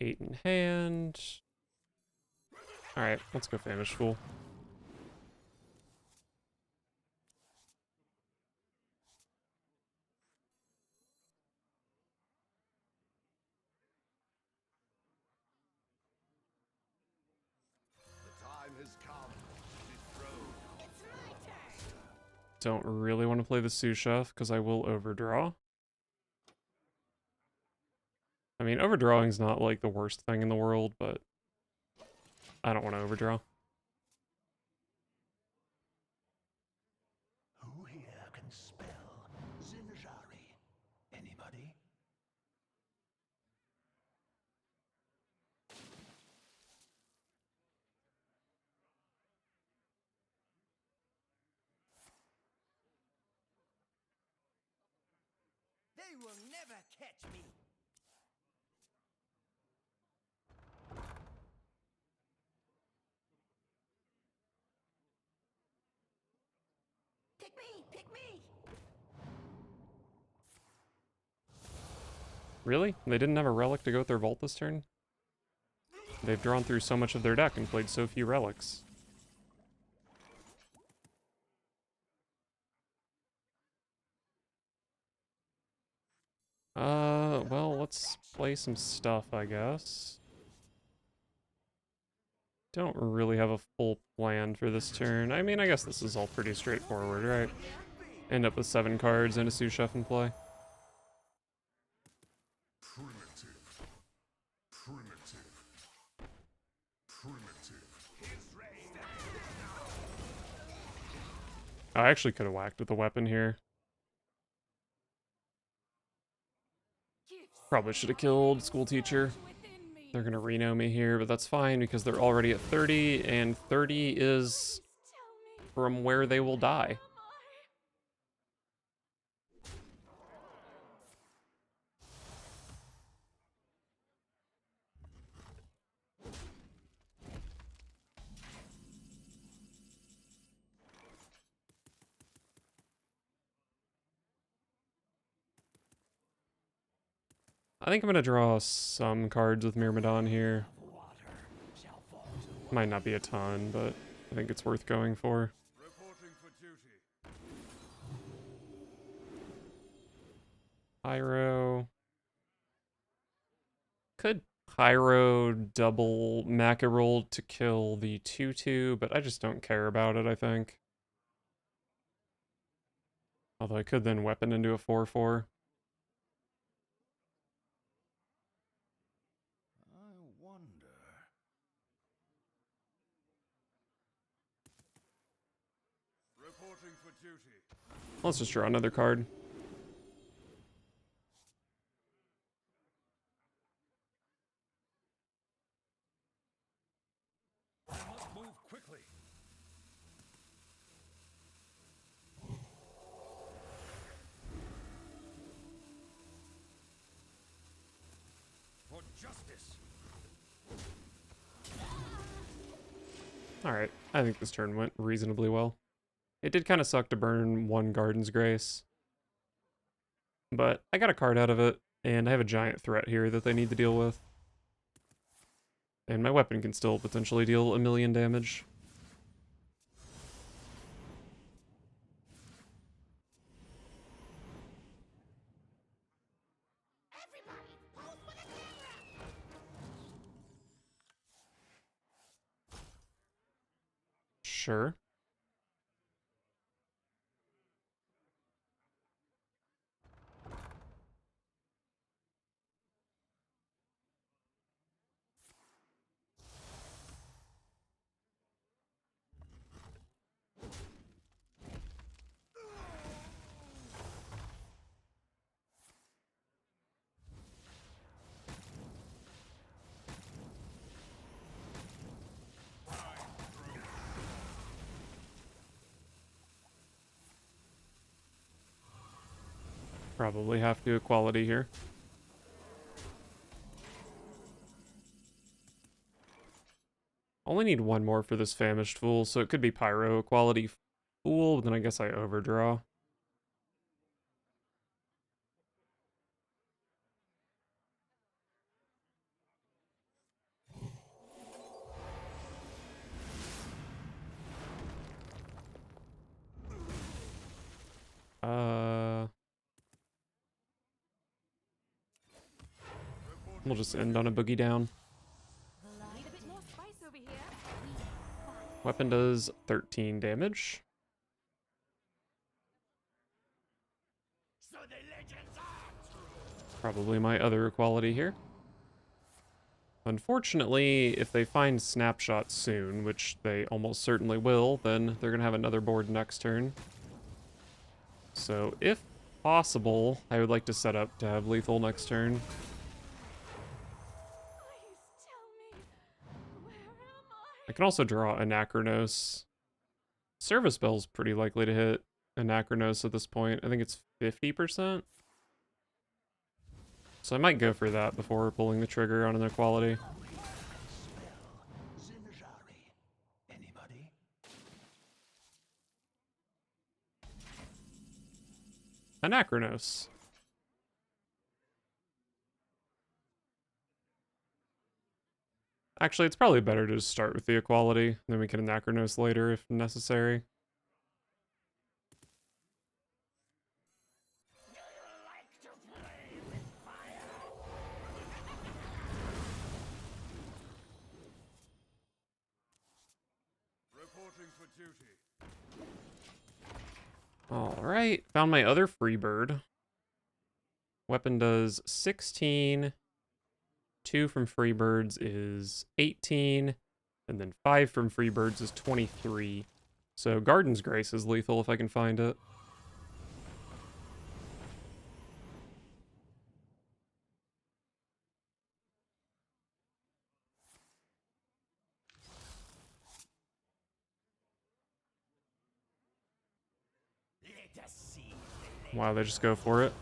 Eight in hand. Alright, let's go Famished Fool. The time has come to dethrone our It's my turn. Don't really want to play the sous chef because I will overdraw. I mean, overdrawing's not like the worst thing in the world, but I don't want to overdraw. Who here can spell Zinjari? Anybody? They will never catch me. Pick me! Pick me! Really? They didn't have a relic to go with their vault this turn? They've drawn through so much of their deck and played so few relics. Well, let's play some stuff, I guess. Don't really have a full plan for this turn. I mean, I guess this is all pretty straightforward, right? End up with 7 cards and a sous chef in play. primitive. I actually could have whacked with a weapon here. Probably should have killed school teacher. They're gonna Reno me here, but that's fine because they're already at 30, and 30 is from where they will die. I think I'm gonna draw some cards with Myrmidon here. Might not be a ton, but I think it's worth going for. Reporting for duty. Pyro. Could Pyro double Macaroll to kill the 2/2, but I just don't care about it, I think. Although I could then weapon into a 4/4. I wonder. Reporting for duty. Let's just draw another card. I must move quickly. For justice. Alright, I think this turn went reasonably well. It did kind of suck to burn one Garden's Grace, but I got a card out of it, and I have a giant threat here that they need to deal with. And my weapon can still potentially deal 1,000,000 damage. Sure. Probably have to equality here. Only need one more for this Famished Fool, so it could be Pyro equality Fool, but then I guess I overdraw. We'll just end on a boogie down. Need a bit more spice over here. Weapon does 13 damage. So the legends are true. Probably my other equality here. Unfortunately, if they find Snapshot soon, which they almost certainly will, then they're going to have another board next turn. So if possible, I would like to set up to have lethal next turn. Please tell me, where am I? I can also draw Anachronos. Service Bell's pretty likely to hit Anachronos at this point. I think it's 50%. So I might go for that before pulling the trigger on an equality. Zinjari. Anybody? Anachronos. Actually, it's probably better to just start with the equality, then we can Anachronos later if necessary. Reporting for duty. Alright, found my other Freebird. Weapon does 16. 2 from Freebirds is 18. And then 5 from Freebirds is 23. So Garden's Grace is lethal if I can find it. Let us see. Wow, they just go for it.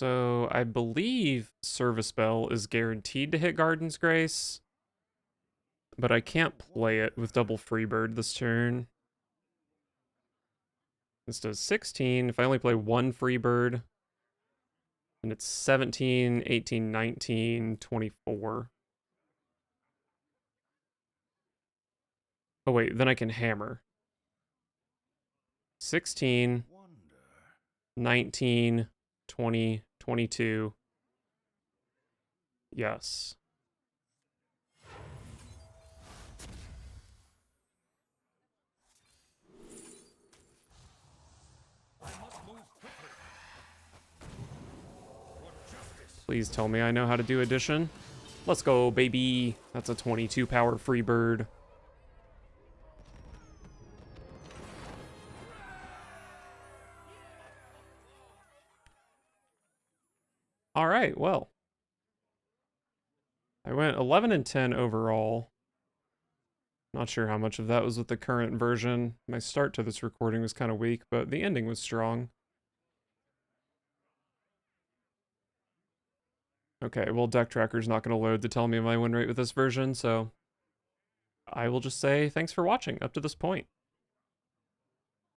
So I believe Service Bell is guaranteed to hit Garden's Grace, but I can't play it with double Freebird this turn. This does 16. If I only play one Freebird, and it's 17, 18, 19, 24. Oh wait, then I can hammer. 16, 19, 20, 22. Yes. Please tell me I know how to do addition. Let's go, baby. That's a 22 power Freebird. All right, well. I went 11 and 10 overall. Not sure how much of that was with the current version. My start to this recording was kind of weak, but the ending was strong. Okay, well, Deck Tracker's not going to load to tell me my win rate with this version, so I will just say thanks for watching up to this point.